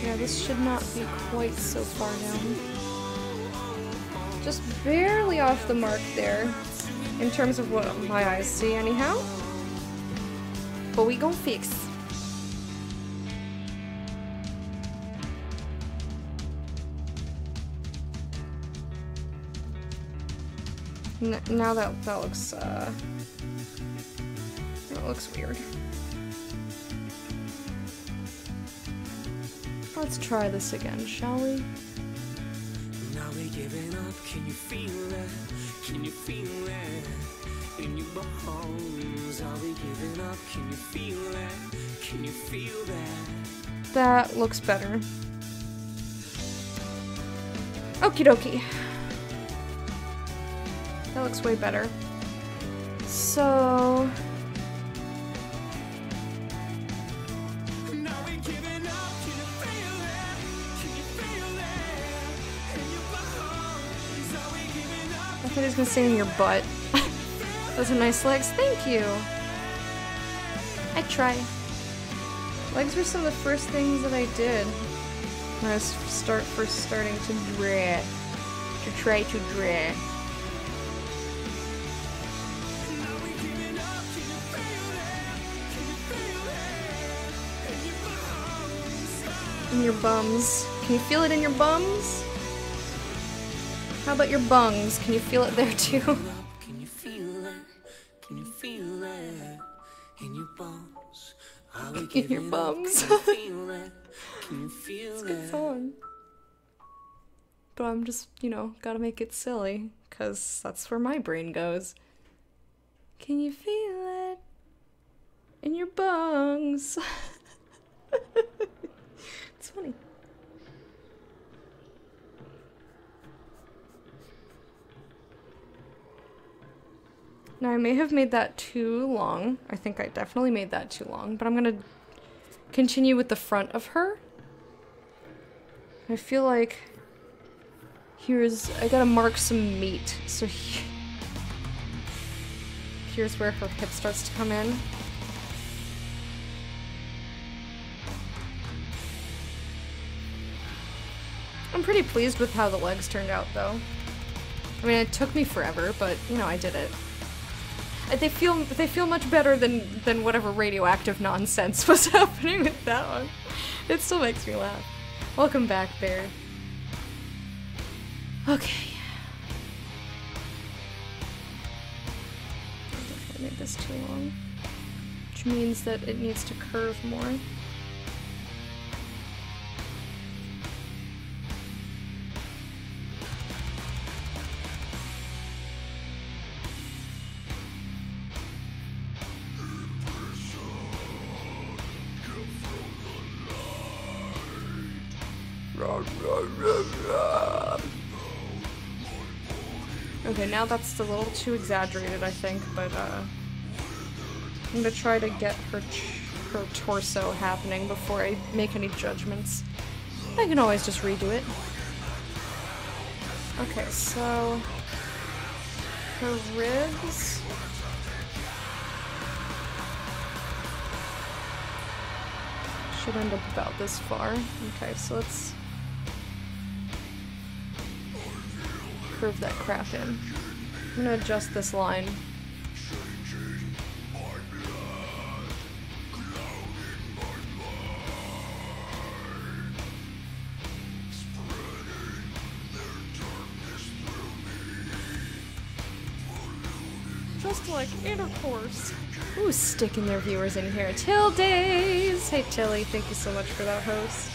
Yeah, this should not be quite so far down. Just barely off the mark there, in terms of what my eyes see anyhow. But we gon' fix. Now that looks weird. Let's try this again, shall we?
Now we're giving up, can you feel it? Can you feel it? In your bones, are we giving up? Can you feel it? Can you feel that?
That looks better. Okie dokie. That looks way better. So... Somebody's gonna say in your butt. Those are nice legs. Thank you. I try. Legs were some of the first things that I did when I was first starting to draw. To try to draw. In your bums. Can you feel it in your bums? How about your bungs? Can you feel it there too?
Can you feel it? Can you feel it in your bones? Are we
In your
giving up?
bums.
Can you feel it? Can you feel
It's a good
it?
song. But I'm just, you know, gotta make it silly, because that's where my brain goes. Can you feel it in your bungs? It's funny. Now, I may have made that too long. I think I definitely made that too long, but I'm gonna continue with the front of her. I feel like I gotta mark some meat. So here's where her hip starts to come in. I'm pretty pleased with how the legs turned out, though. I mean, it took me forever, but, you know, I did it. They feel much better than whatever radioactive nonsense was happening with that one. It still makes me laugh. Welcome back, Bear. Okay. I think I made this too long. Which means that it needs to curve more. Okay, now that's a little too exaggerated, I think, but I'm gonna try to get her torso happening before I make any judgments. I can always just redo it. Okay, so her ribs. Should end up about this far. Okay, so let's curve that crap in. I'm gonna adjust this line. Just like intercourse. Ooh, sticking their viewers in here. Till Days! Hey Tilly, thank you so much for that host.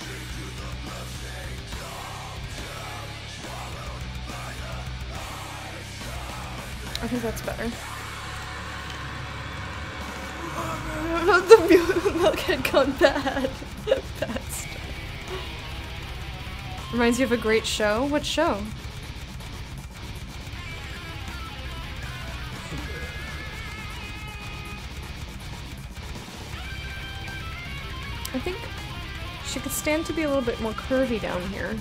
I think that's better. The milk had gone bad. Bad stuff. Reminds you of a great show? What show? I think she could stand to be a little bit more curvy down here.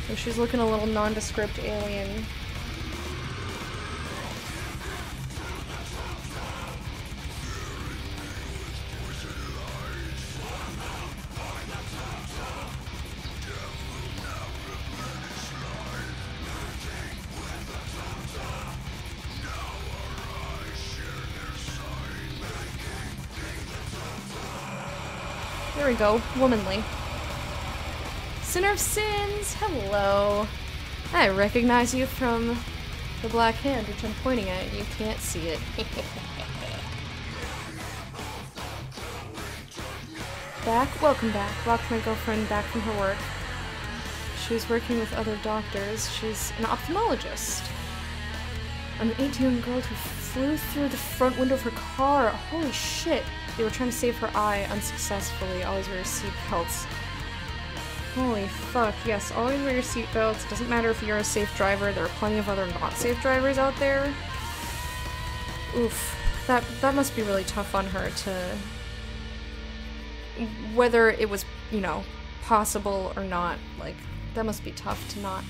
So she's looking a little nondescript alien. There we go, womanly. Sinner of Sins, hello. I recognize you from the black hand, which I'm pointing at. You can't see it. Back? Welcome back. Walked my girlfriend back from her work. She was working with other doctors. She's an ophthalmologist. I'm an 18-year-old girl who flew through the front window of her car. Holy shit. They were trying to save her eye unsuccessfully. Always wear your seatbelts. Holy fuck, yes, always wear your seatbelts. Doesn't matter if you're a safe driver, there are plenty of other not safe drivers out there. Oof. That must be really tough on her whether it was, you know, possible or not. Like, that must be tough to not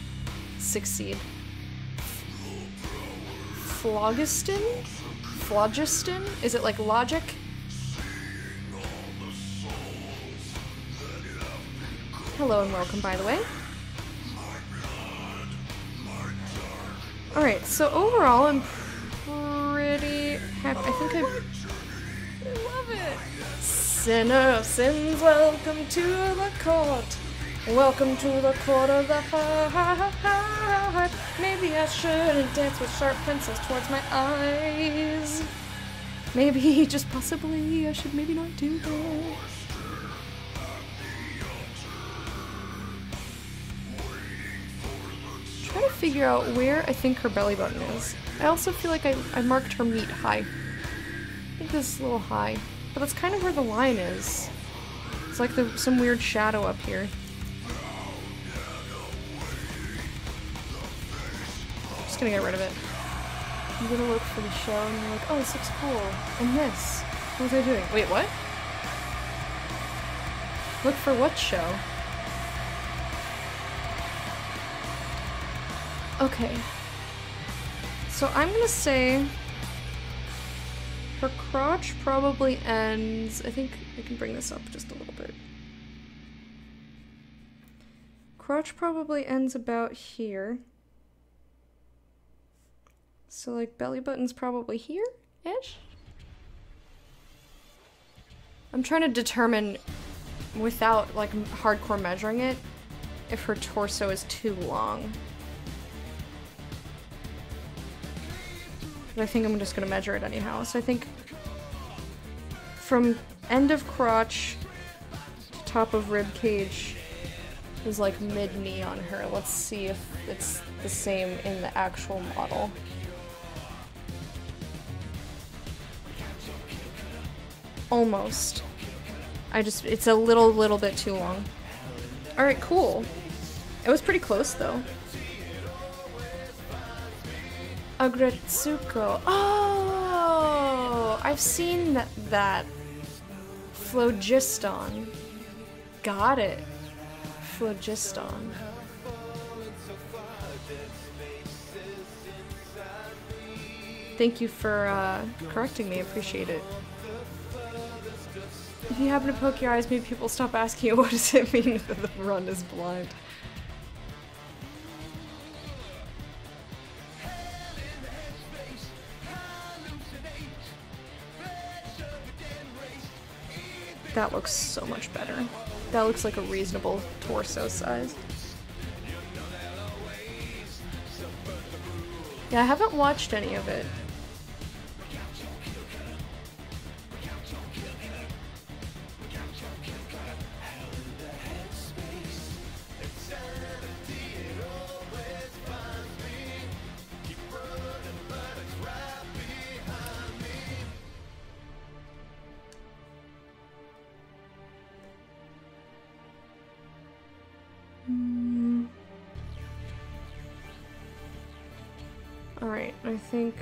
succeed. Phlogiston? Phlogiston? Is it like logic? Hello and welcome, by the way. Alright, so overall I'm pretty happy. I think I love it. Sinner of sins, welcome to the court. Welcome to the court of the heart. Maybe I shouldn't dance with sharp pencils towards my eyes. Maybe, just possibly, I should maybe not do that. Trying to figure out where I think her belly button is. I also feel like I marked her meat high. I think this is a little high. But that's kind of where the line is. It's like some weird shadow up here. Just gonna get rid of it. I'm gonna look for the show and you're like, oh, this looks cool. And this. What was I doing? Wait, what? Look for what show? Okay. So I'm gonna say her crotch probably ends. I think I can bring this up just a little bit. Crotch probably ends about here. So like belly button's probably here-ish? I'm trying to determine, without like hardcore measuring it, if her torso is too long. But I think I'm just gonna measure it anyhow. So I think from end of crotch to top of rib cage is like mid-knee on her. Let's see if it's the same in the actual model. Almost. It's a little bit too long. Alright, cool. It was pretty close though. Agretsuko. Oh! I've seen that. Phlogiston. Got it. Phlogiston. Thank you for correcting me. Appreciate it. If you happen to poke your eyes, maybe people stop asking you what does it mean that the run is blind. That looks so much better. That looks like a reasonable torso size. Yeah, I haven't watched any of it. Alright, I think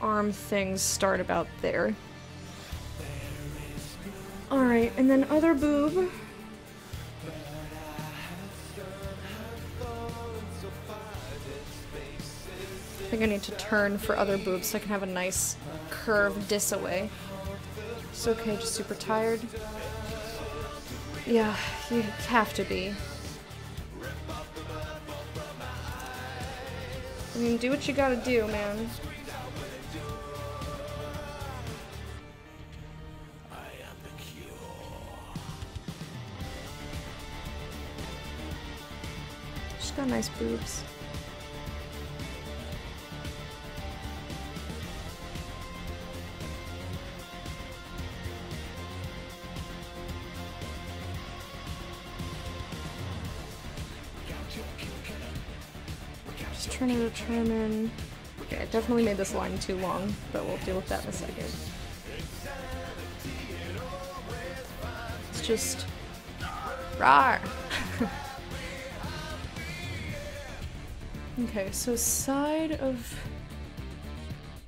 arm things start about there. Alright, and then other boob. I think I need to turn for other boobs so I can have a nice curve dis away. It's okay, just super tired. Yeah, you have to be. I mean, do what you gotta do, man. She's got nice boobs. Just trying to determine... Okay, I definitely made this line too long, but we'll deal with that in a second. It's just... rawr! Okay, so side of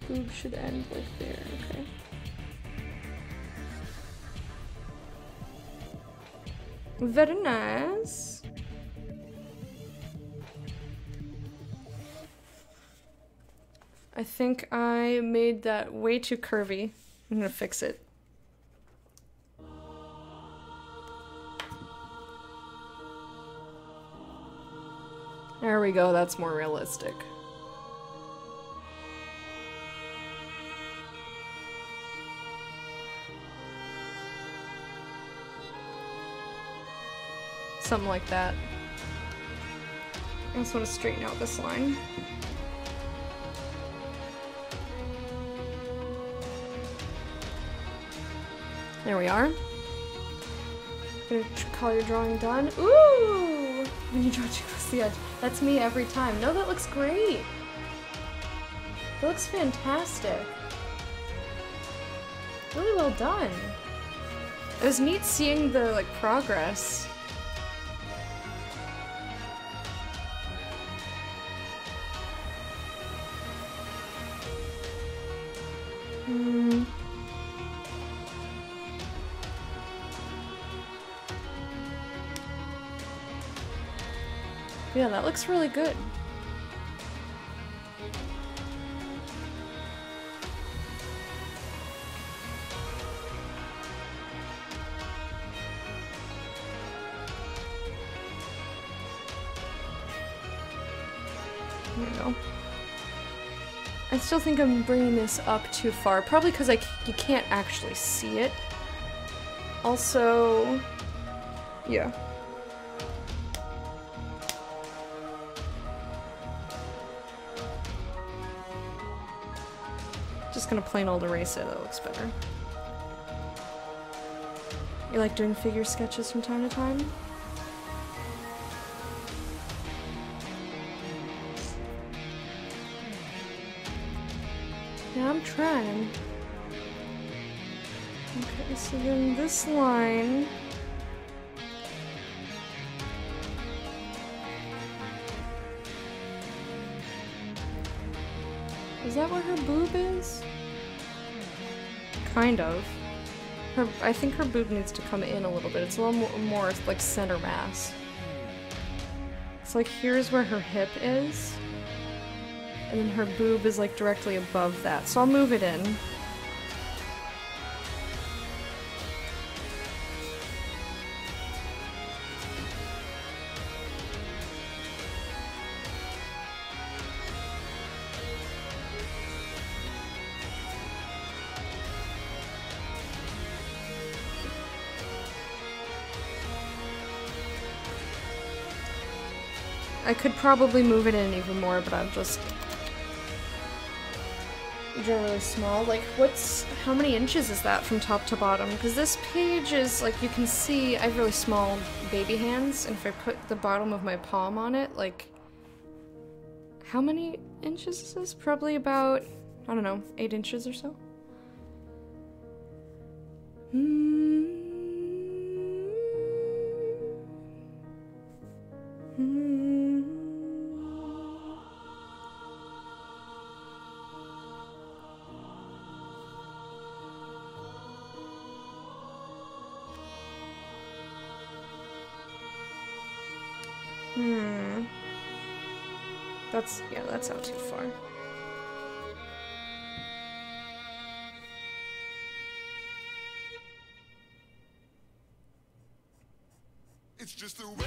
boob should end like there, okay. Very nice. I think I made that way too curvy. I'm gonna fix it. There we go, that's more realistic. Something like that. I just want to straighten out this line. There we are. Gonna call your drawing done. Ooh! When you draw too close to the edge. That's me every time. No, that looks great. That looks fantastic. Really well done. It was neat seeing the, like, progress. Yeah, that looks really good. There we go. I still think I'm bringing this up too far, probably because you can't actually see it. Also, yeah. Just gonna plain old erase it, that looks better. You like doing figure sketches from time to time? Yeah, I'm trying. Okay, so then this line... Is that where her boob is? Kind of. I think her boob needs to come in a little bit. It's a little more like center mass. It's like here's where her hip is. And then her boob is like directly above that. So I'll move it in. I could probably move it in even more, but I'm just really small. Like, how many inches is that from top to bottom? Because this page is, like, you can see I have really small baby hands, and if I put the bottom of my palm on it, like, how many inches is this? Probably about, I don't know, 8 inches or so? That's out too far.
It's just the way I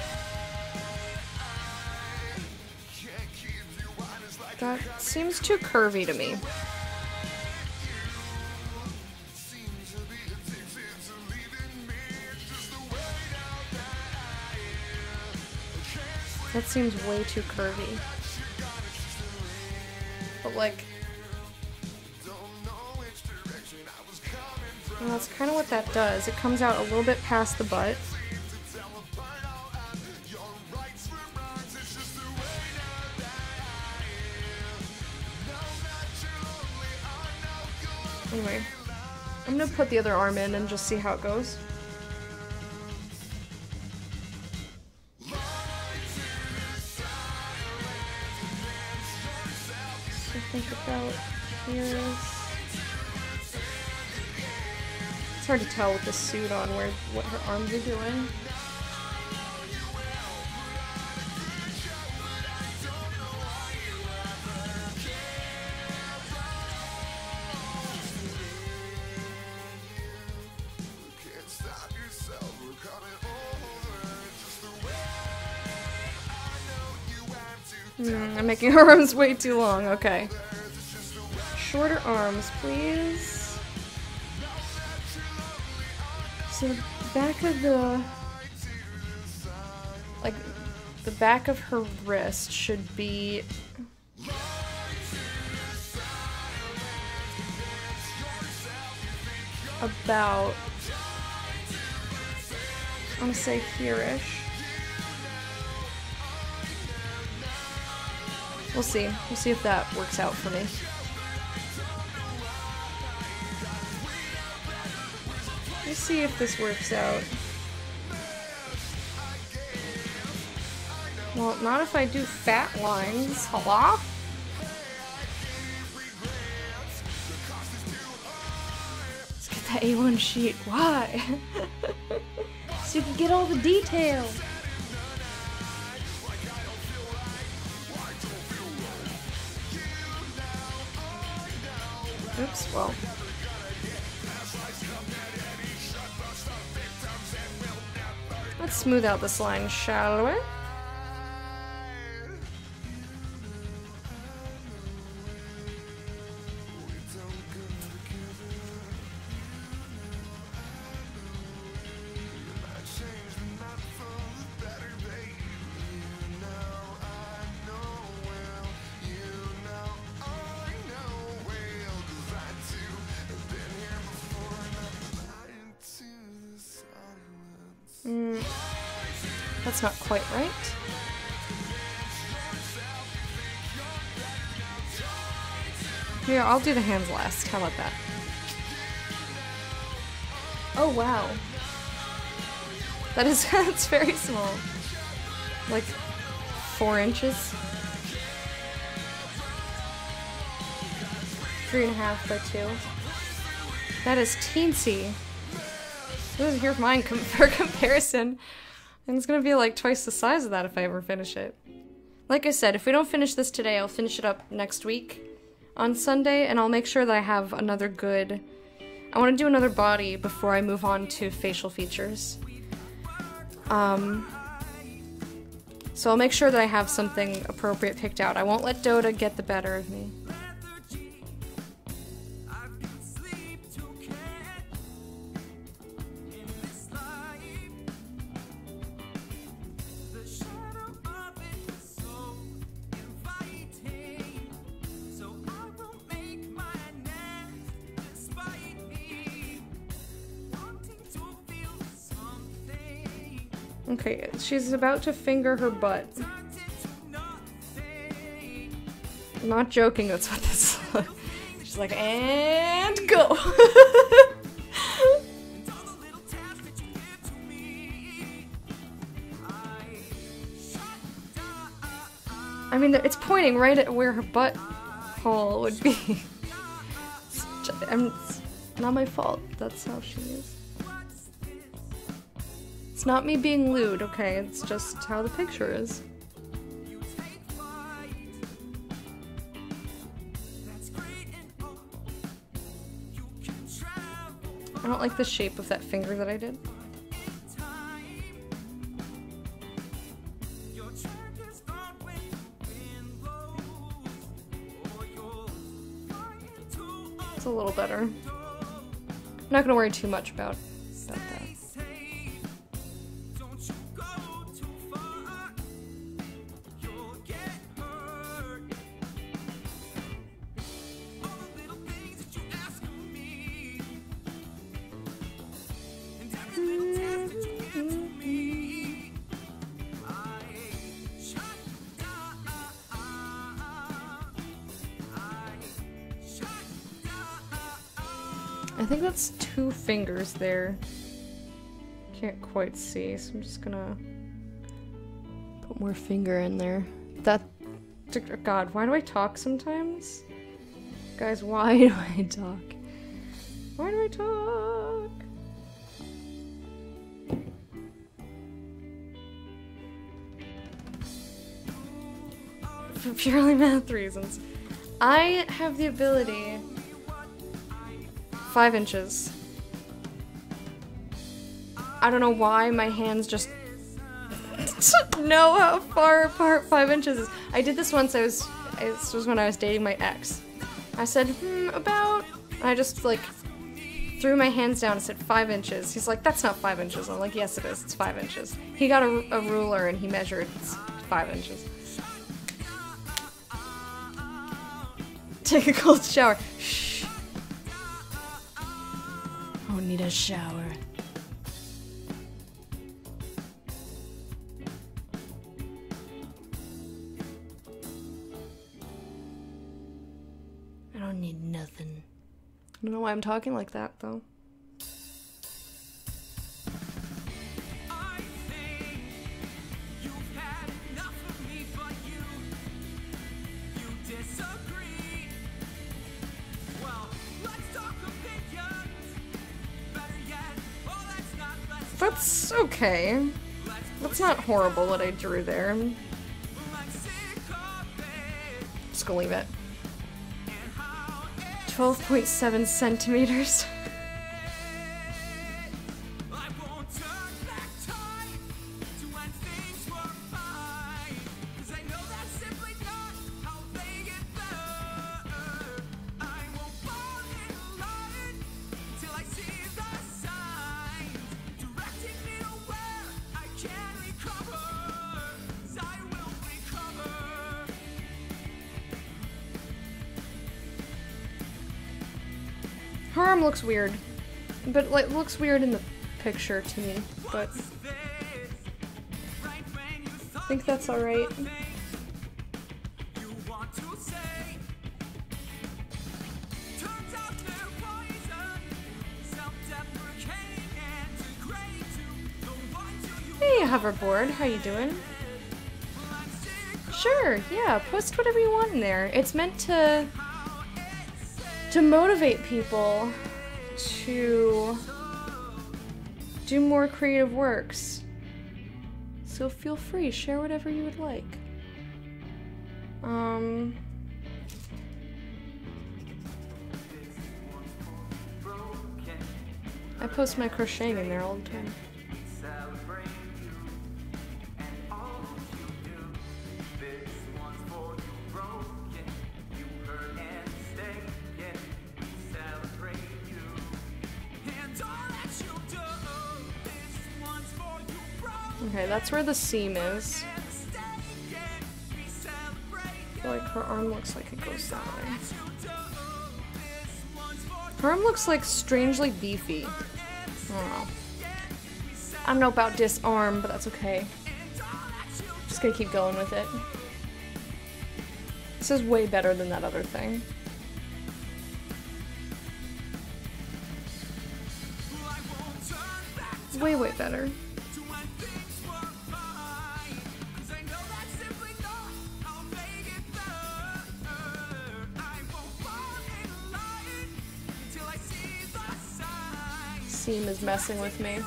can't keep you honest like
That seems too curvy to me. That seems way too curvy. But like, well, that's kind of what that does. It comes out a little bit past the butt. Anyway, I'm gonna put the other arm in and just see how it goes. Think about here. It's hard to tell with the suit on what her arms are doing. I'm making her arms way too long. Okay. Shorter arms, please. So the back of the... like, the back of her wrist should be... about... I'm gonna say here-ish. We'll see. We'll see if that works out for me. Let's see if this works out. Well, not if I do fat lines. Hello? Let's get that A1 sheet. Why? So you can get all the detail. Oops, well. Let's smooth out this line, shall we? That's not quite right. Here, I'll do the hands last. How about that? Oh, wow. That is, that's very small. Like, 4 inches? 3.5 by 2. That is teensy. Here's mine for comparison. And it's gonna be like twice the size of that if I ever finish it. Like I said, if we don't finish this today, I'll finish it up next week on Sunday, and I'll make sure that I have another good... I want to do another body before I move on to facial features. So I'll make sure that I have something appropriate picked out. I won't let Dota get the better of me. Okay, she's about to finger her butt. I'm not joking, that's what this is like. She's like, and go! I mean, it's pointing right at where her butt hole would be. It's not my fault, that's how she is. It's not me being lewd, okay? It's just how the picture is. I don't like the shape of that finger that I did. It's a little better. I'm not gonna worry too much about that. I think that's 2 fingers there. Can't quite see, so I'm just gonna put more finger in there. That... God, why do I talk sometimes? Guys, why do I talk? Why do I talk? For purely math reasons. I have the ability... 5 inches. I don't know why my hands just know how far apart 5 inches is. I did this once. This was when I was dating my ex. I said, about. I just like threw my hands down and said 5 inches. He's like, that's not 5 inches. I'm like, yes, it is. It's 5 inches. He got a ruler and he measured. It's 5 inches. Take a cold shower. Shh. Oh, need a shower. I don't need nothing. I don't know why I'm talking like that, though.
I think you've had enough of me, but you disagree. Well, let's talk opinions. Better yet, oh,
That's okay. That's not horrible what I drew there. Just gonna leave it. 12.7 centimeters. Her arm looks weird, but like looks weird in the picture to me, but I think that's alright. Hey, hoverboard, how you doing? Sure, yeah, post whatever you want in there. It's meant to motivate people to do more creative works. So feel free, share whatever you would like. I post my crocheting in there all the time. Okay, that's where the seam is. I feel like her arm looks like it goes that way. Her arm looks like strangely beefy. I don't know about disarm, but that's okay. Just gonna keep going with it. This is way better than that other thing. Way, way better. Seam is messing with me.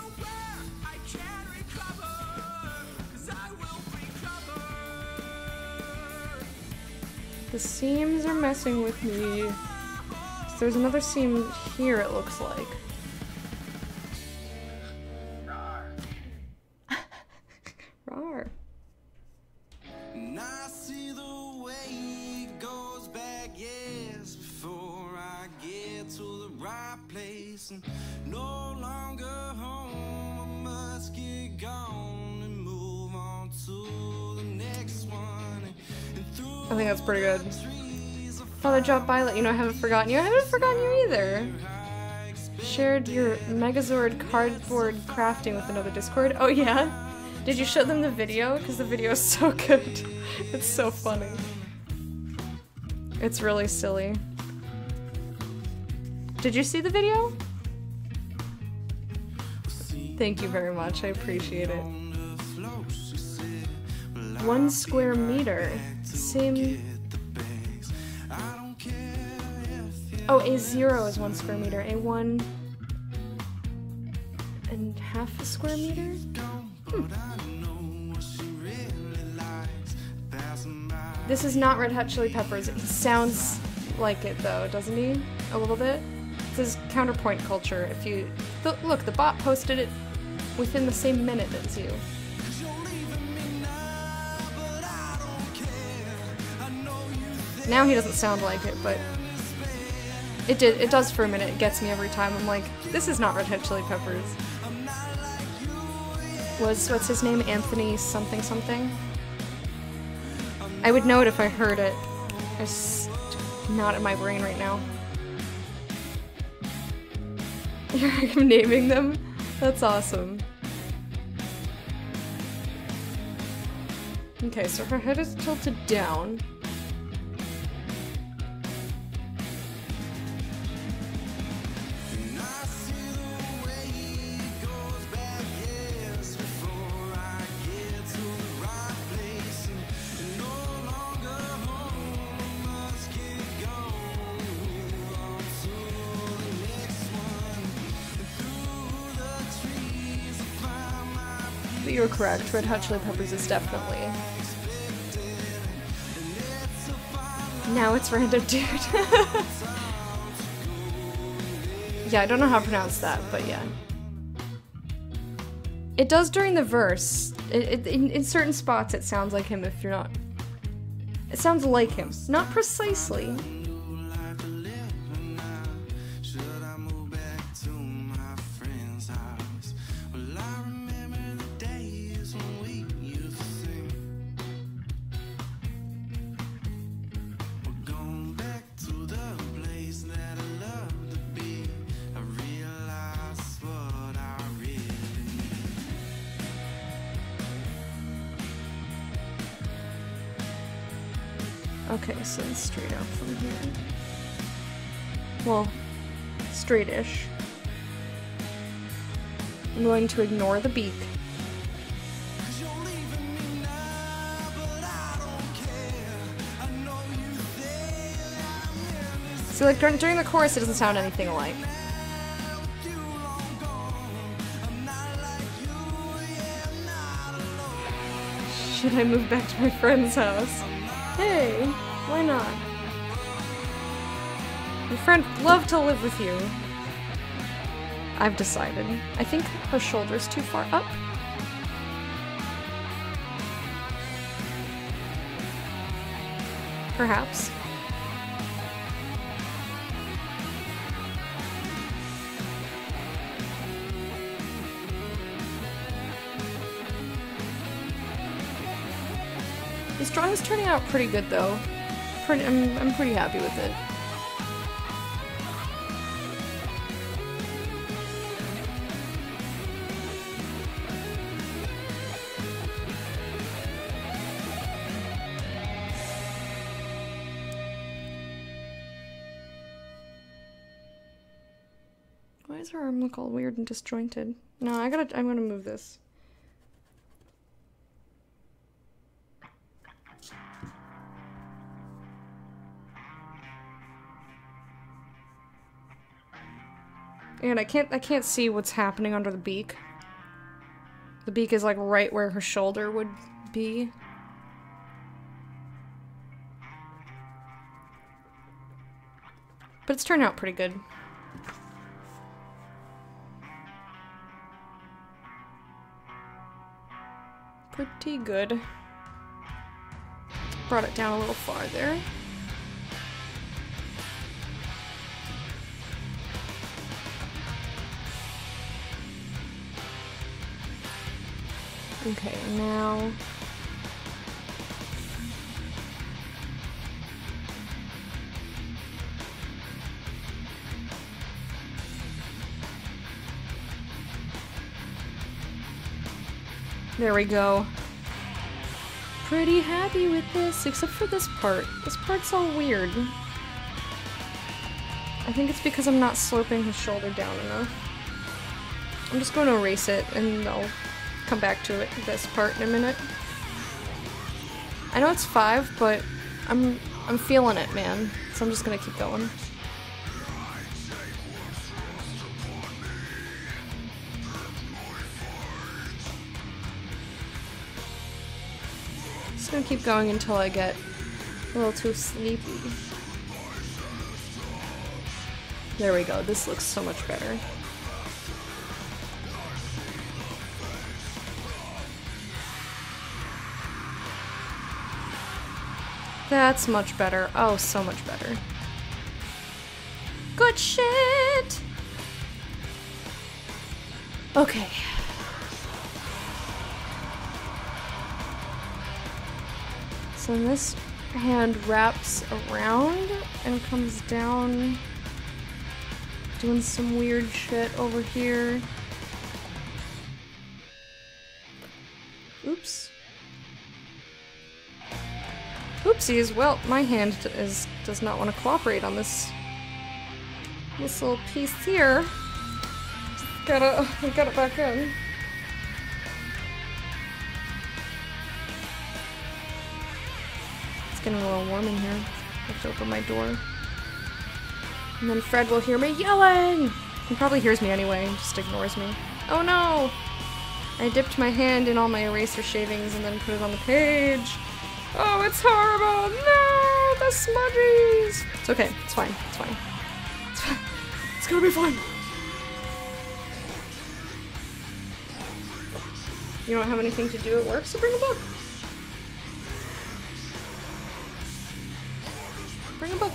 The seams are messing with me. So there's another seam here, it looks like. Rawr.
And I see the way it goes back years before I get to the right place and no longer home. I must get gone and move on to the next one.
I think that's pretty good. Father Drop by, let you know I haven't forgotten you. I haven't forgotten you either. Shared your Megazord cardboard crafting with another Discord. Oh yeah? Did you show them the video? Because the video is so good. It's so funny. It's really silly. Did you see the video? Thank you very much. I appreciate it. 1 square meter. Same. Oh, A0 is 1 square meter. A1 and half a square meter? This is not Red Hot Chili Peppers. He sounds like it though, doesn't he? A little bit? This is Counterpoint Culture. If you look, the bot posted it within the same minute as you. Now he doesn't sound like it, but it does for a minute. It gets me every time. I'm like, this is not Red Hot Chili Peppers. What's his name? Anthony something something? I would know it if I heard it. It's not in my brain right now. You're naming them? That's awesome. Okay, so her head is tilted down. You're correct. Red Hot Chili Peppers is definitely. Now it's Random Dude. Yeah, I don't know how to pronounce that, but yeah. It does during the verse. In certain spots, it sounds like him if you're not. It sounds like him. Not precisely. Okay, so it's straight out from here. Well, straight-ish. I'm going to ignore the beak. See, like, during the chorus, it doesn't sound anything alike. Should I move back to my friend's house? Hey, why not? Your friend would love to live with you. I've decided. I think her shoulder's too far up. Perhaps. This drawing is turning out pretty good, though. I'm pretty happy with it. Why does her arm look all weird and disjointed? No, I'm gonna move this. And I can't see what's happening under the beak. The beak is like right where her shoulder would be. But it's turned out pretty good. Pretty good. Brought it down a little farther. Okay, now... There we go. Pretty happy with this, except for this part. This part's all weird. I think it's because I'm not sloping his shoulder down enough. I'm just going to erase it, and I'll come back to it, this part, in a minute. I know it's 5, but I'm feeling it, man. So I'm just gonna keep going. Just gonna keep going until I get a little too sleepy. There we go. This looks so much better. That's much better. Oh, so much better. Good shit! Okay. So this hand wraps around and comes down, doing some weird shit over here. Oops. Oopsies. Well, my hand does not want to cooperate on this little piece here. Just gotta get it back in. It's getting a little warm in here. I have to open my door. And then Fred will hear me yelling! He probably hears me anyway and just ignores me. Oh no! I dipped my hand in all my eraser shavings and then put it on the page. Oh, it's horrible! No! The smudgies! It's okay. It's fine. It's fine. It's fine. It's gonna be fine. You don't have anything to do at work, so bring a book. Bring a book.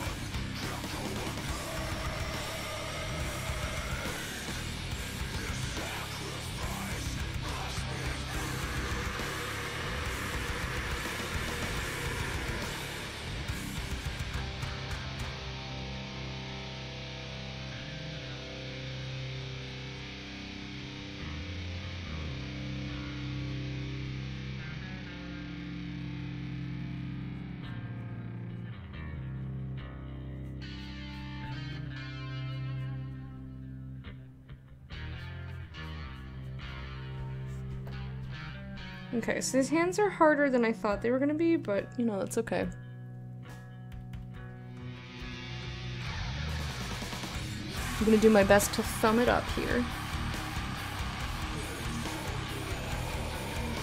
Okay, so these hands are harder than I thought they were gonna be, but, you know, that's okay. I'm gonna do my best to thumb it up here.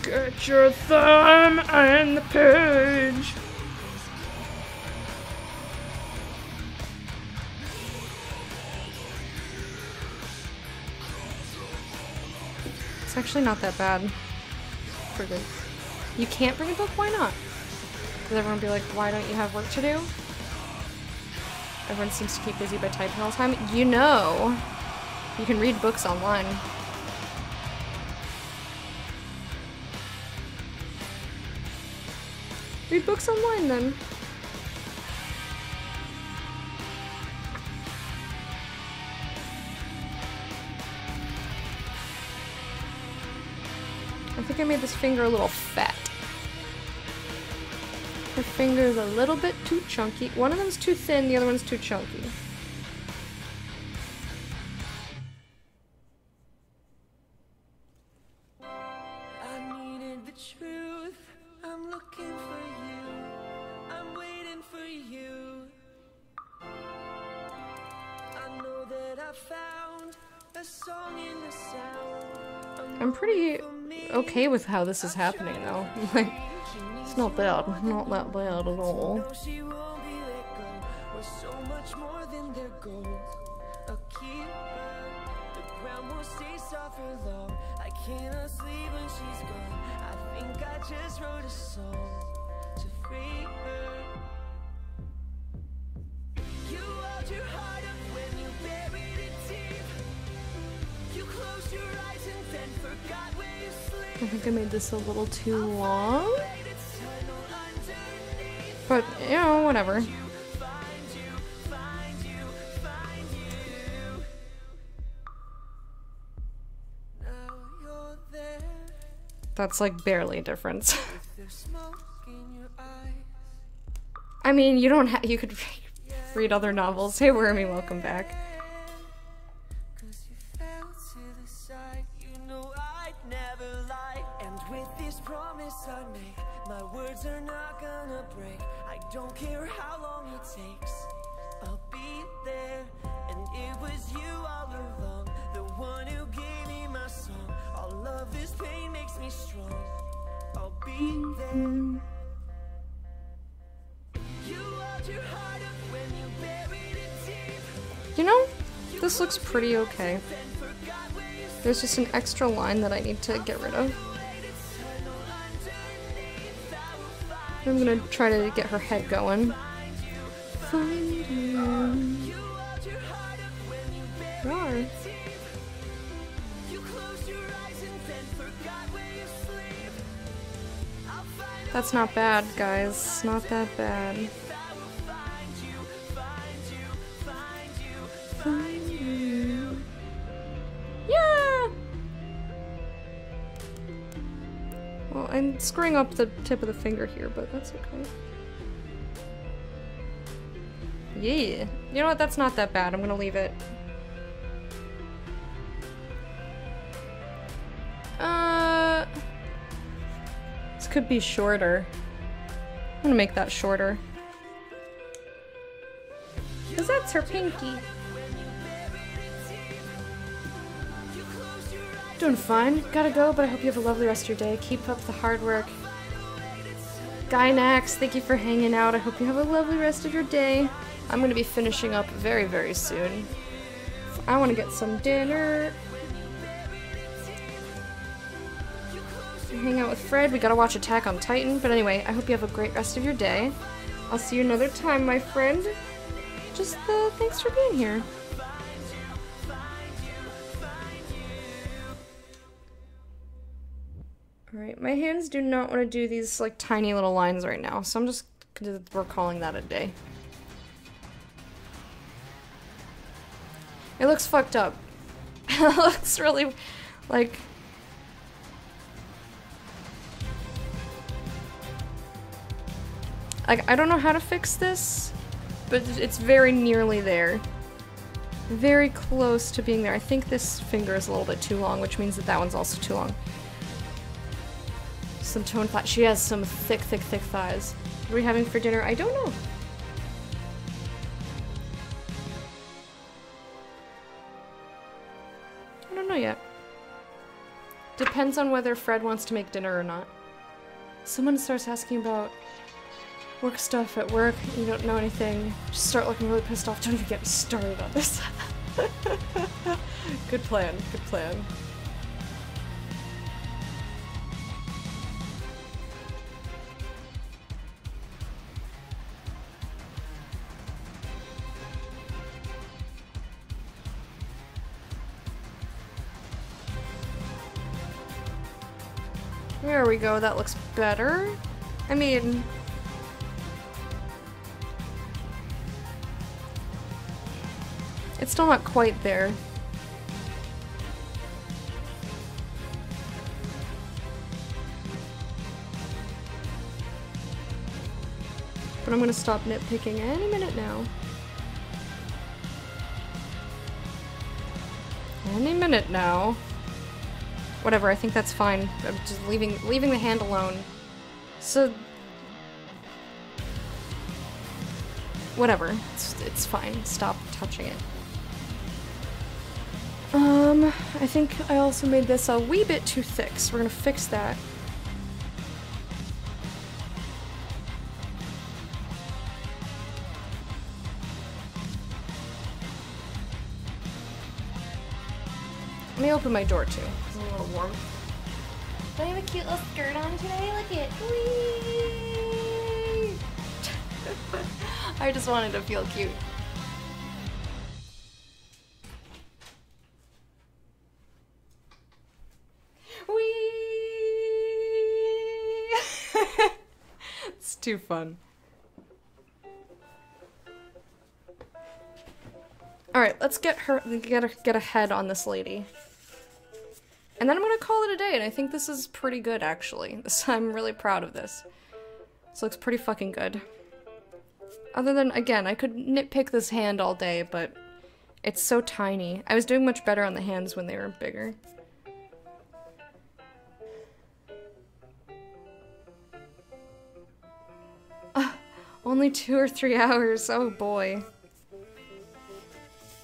Get your thumb on the page! It's actually not that bad. Good. You can't bring a book? Why not? Does everyone be like, why don't you have work to do? Everyone seems to keep busy by typing all the time. You know, you can read books online. Read books online then. I think I made this finger a little fat. Her finger's a little bit too chunky. One of them's too thin, the other one's too chunky.
I needed the truth. I'm looking for you. I'm waiting for you. I know that I found a song in the sound.
I'm pretty okay with how this is happening though. Like, it's not bad. Not that bad at all.
No, she won't be let go. We're so much more than their goals. A keeper, the ground won't stay soft for long. I cannot sleep when she's gone. I think I just wrote a song to free her. You held your heart up when you buried it deep. You closed your eyes and then forgot where you sleep.
I think I made this a little too long. But, you know, whatever. That's like barely a difference. I mean, you don't have, you could read other novels. Hey Wormy, welcome back.
I make, my words are not gonna break. I don't care how long it takes. I'll be there, and it was you all along, the one who gave me my song. All of this pain makes me strong. I'll be there. You held your heart up when you buried it deep.
You know, this looks pretty okay. There's just an extra line that I need to get rid of. I'm gonna try to get her head going. Find you. Rawr. That's not bad, guys. Not that bad. Find you. Yeah! Well, I'm screwing up the tip of the finger here, but that's okay. Yeah. You know what? That's not that bad. I'm gonna leave it. This could be shorter. I'm gonna make that shorter. Cause that's her pinky. Doing fine. Gotta go, but I hope you have a lovely rest of your day. Keep up the hard work. Gynax, thank you for hanging out. I hope you have a lovely rest of your day. I'm gonna be finishing up very, very soon. I wanna get some dinner. Hang out with Fred. We gotta watch Attack on Titan. But anyway, I hope you have a great rest of your day. I'll see you another time, my friend. Just, thanks for being here. Alright, my hands do not want to do these, like, tiny little lines right now, so I'm just we're calling that a day. It looks fucked up. It looks really, like... I don't know how to fix this, but it's very nearly there. Very close to being there. I think this finger is a little bit too long, which means that that one's also too long. Some toned thighs. She has some thick, thick, thick thighs. What are we having for dinner? I don't know. I don't know yet. Depends on whether Fred wants to make dinner or not. Someone starts asking about work stuff at work, you don't know anything, just start looking really pissed off. Don't even get me started on this. Good plan, good plan. There we go, that looks better. I mean... it's still not quite there. But I'm gonna stop nitpicking any minute now. Any minute now. Whatever, I think that's fine. I'm just leaving the hand alone. So... whatever. It's fine. Stop touching it. I think I also made this a wee bit too thick, so we're gonna fix that. Let me open my door too, because I'm a little warm.
Do I have a cute little skirt on today? Look at
Whee! I just wanted to feel cute. It's too fun. Alright, let's get a head on this lady. And then I'm gonna call it a day, and I think this is pretty good, actually. I'm really proud of this. This looks pretty fucking good. Other than, again, I could nitpick this hand all day, but it's so tiny. I was doing much better on the hands when they were bigger. Only 2 or 3 hours, oh boy.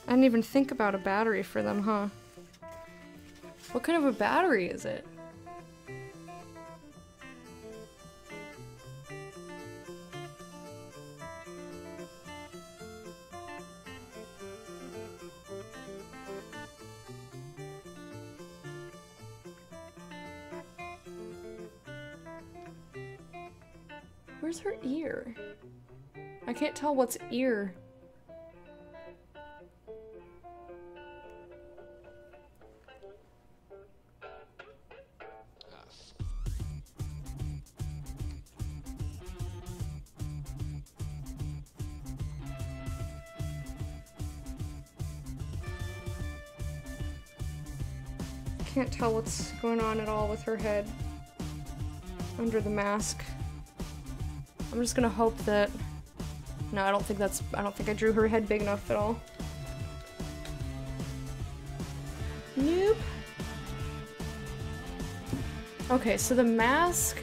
I didn't even think about a battery for them, huh? What kind of a battery is it? Where's her ear? I can't tell what's ear. Can't tell what's going on at all with her head under the mask. I'm just gonna hope that... No, I don't think I drew her head big enough at all. Nope. Okay, so the mask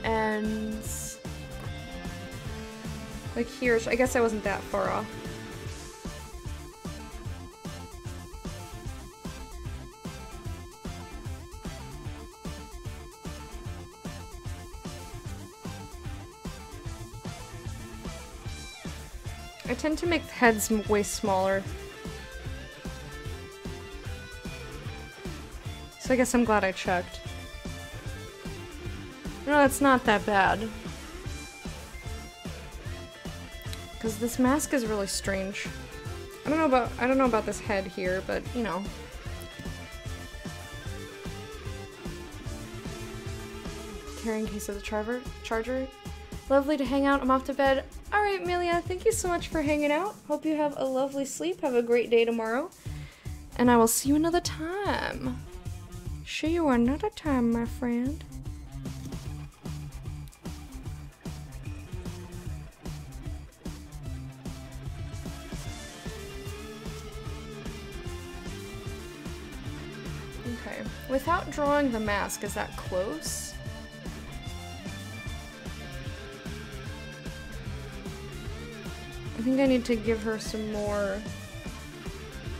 ends like here. I guess I wasn't that far off. I tend to make heads way smaller. So I guess I'm glad I checked. No, it's not that bad. Because this mask is really strange. I don't know about this head here, but you know. Carrying case of the charger. Lovely to hang out. I'm off to bed. Alright, Amelia, thank you so much for hanging out. Hope you have a lovely sleep. Have a great day tomorrow. And I will see you another time. See you another time, my friend. Okay. Without drawing the mask, is that close? I think I need to give her some more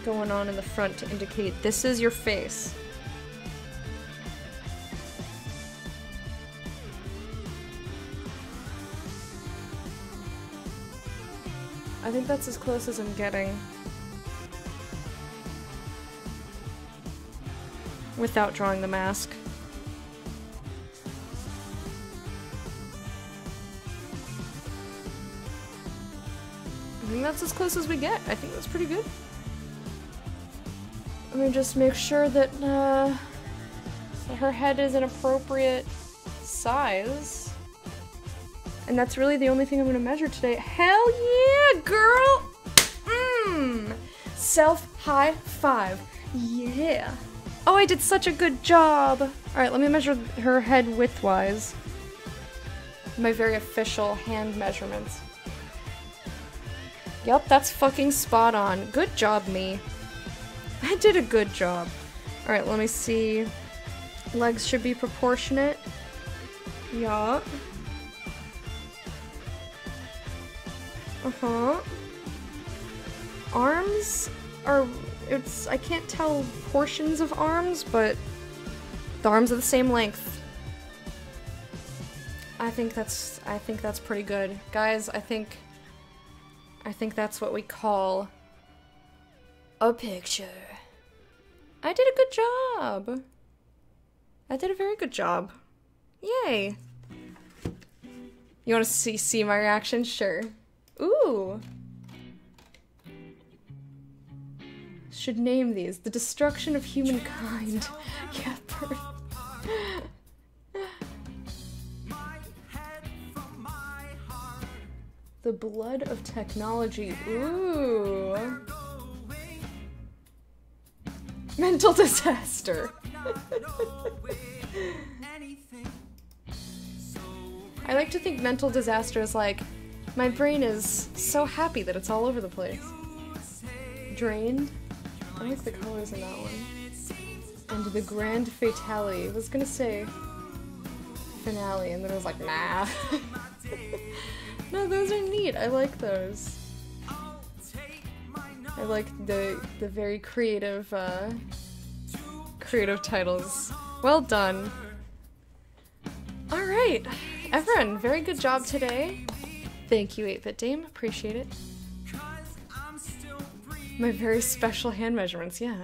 going on in the front to indicate this is your face. I think that's as close as I'm getting. Without drawing the mask. I think that's as close as we get. I think that's pretty good. Let me just make sure that her head is an appropriate size. And that's really the only thing I'm gonna measure today. Hell yeah, girl! Self high five. Yeah. Oh, I did such a good job. Alright, let me measure her head width-wise. My very official hand measurements. Yup, that's fucking spot on. Good job, me. I did a good job. Alright, let me see. Legs should be proportionate. Yup. Uh-huh. Arms are... I can't tell portions of arms, but the arms are the same length. I think that's pretty good. Guys, I think that's what we call a picture. I did a good job. I did a very good job. Yay. You want to see my reaction? Sure. Ooh. Should name these The Destruction of Humankind. Yeah, The Blood of Technology. Ooh. Mental Disaster. I like to think mental disaster is like, my brain is so happy that it's all over the place. Drained. I like the colors in that one. And the Grand Fatality. I was gonna say finale, and then I was like, nah. No, those are neat. I like those. I like the very creative titles. Well done. All right, everyone, very good job today. Thank you, 8-Bit Dame. Appreciate it. My very special hand measurements, yeah.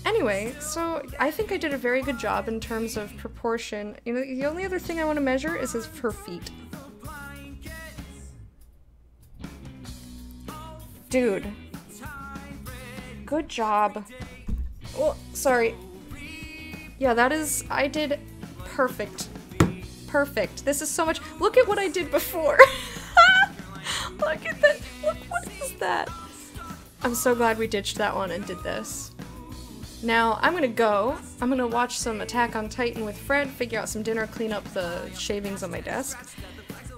Anyway, so I think I did a very good job in terms of proportion. You know, the only other thing I want to measure is her feet. Dude. Good job. Oh, sorry. Yeah, I did perfect. Perfect. This is so much. Look at what I did before. Look at that. Look, what is that? I'm so glad we ditched that one and did this. Now, I'm gonna watch some Attack on Titan with Fred, figure out some dinner, clean up the shavings on my desk.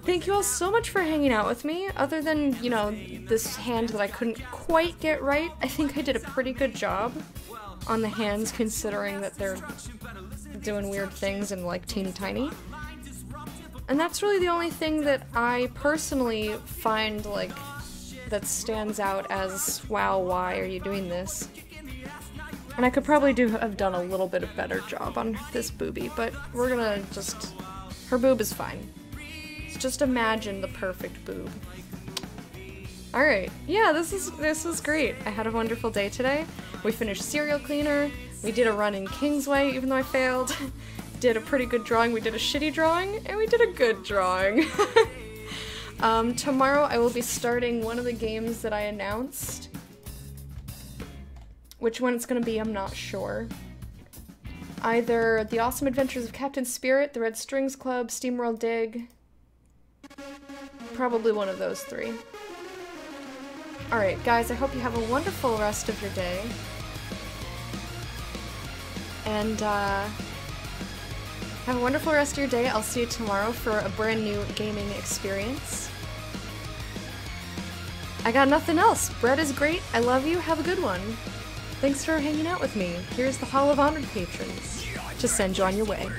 Thank you all so much for hanging out with me. Other than, you know, this hand that I couldn't quite get right, I think I did a pretty good job on the hands, considering that they're doing weird things and, like, teeny tiny. And that's really the only thing that I personally find, like, that stands out as, wow, why are you doing this? And I could probably have done a little bit of better job on this boobie, but we're gonna just... her boob is fine. Just imagine the perfect boob. Alright, yeah, this is great. I had a wonderful day today. We finished Serial Cleaner, we did a run in Kingsway, even though I failed. Did a pretty good drawing, we did a shitty drawing, and we did a good drawing. Tomorrow I will be starting one of the games that I announced. Which one it's gonna be, I'm not sure. Either The Awesome Adventures of Captain Spirit, The Red Strings Club, SteamWorld Dig. Probably one of those three. Alright, guys, I hope you have a wonderful rest of your day. And, have a wonderful rest of your day. I'll see you tomorrow for a brand new gaming experience. I got nothing else. Brett is great. I love you. Have a good one. Thanks for hanging out with me. Here's the Hall of Honored Patrons to send you on your way.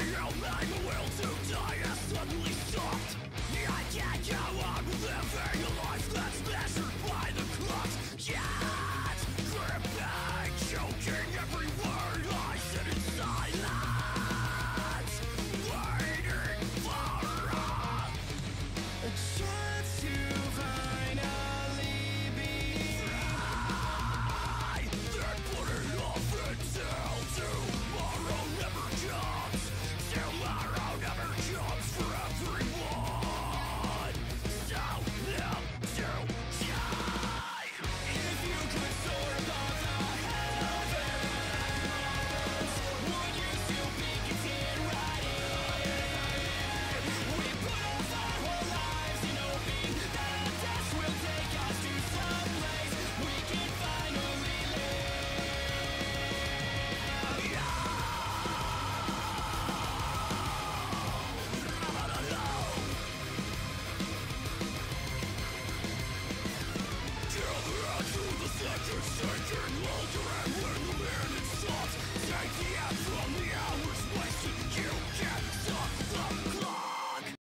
Take the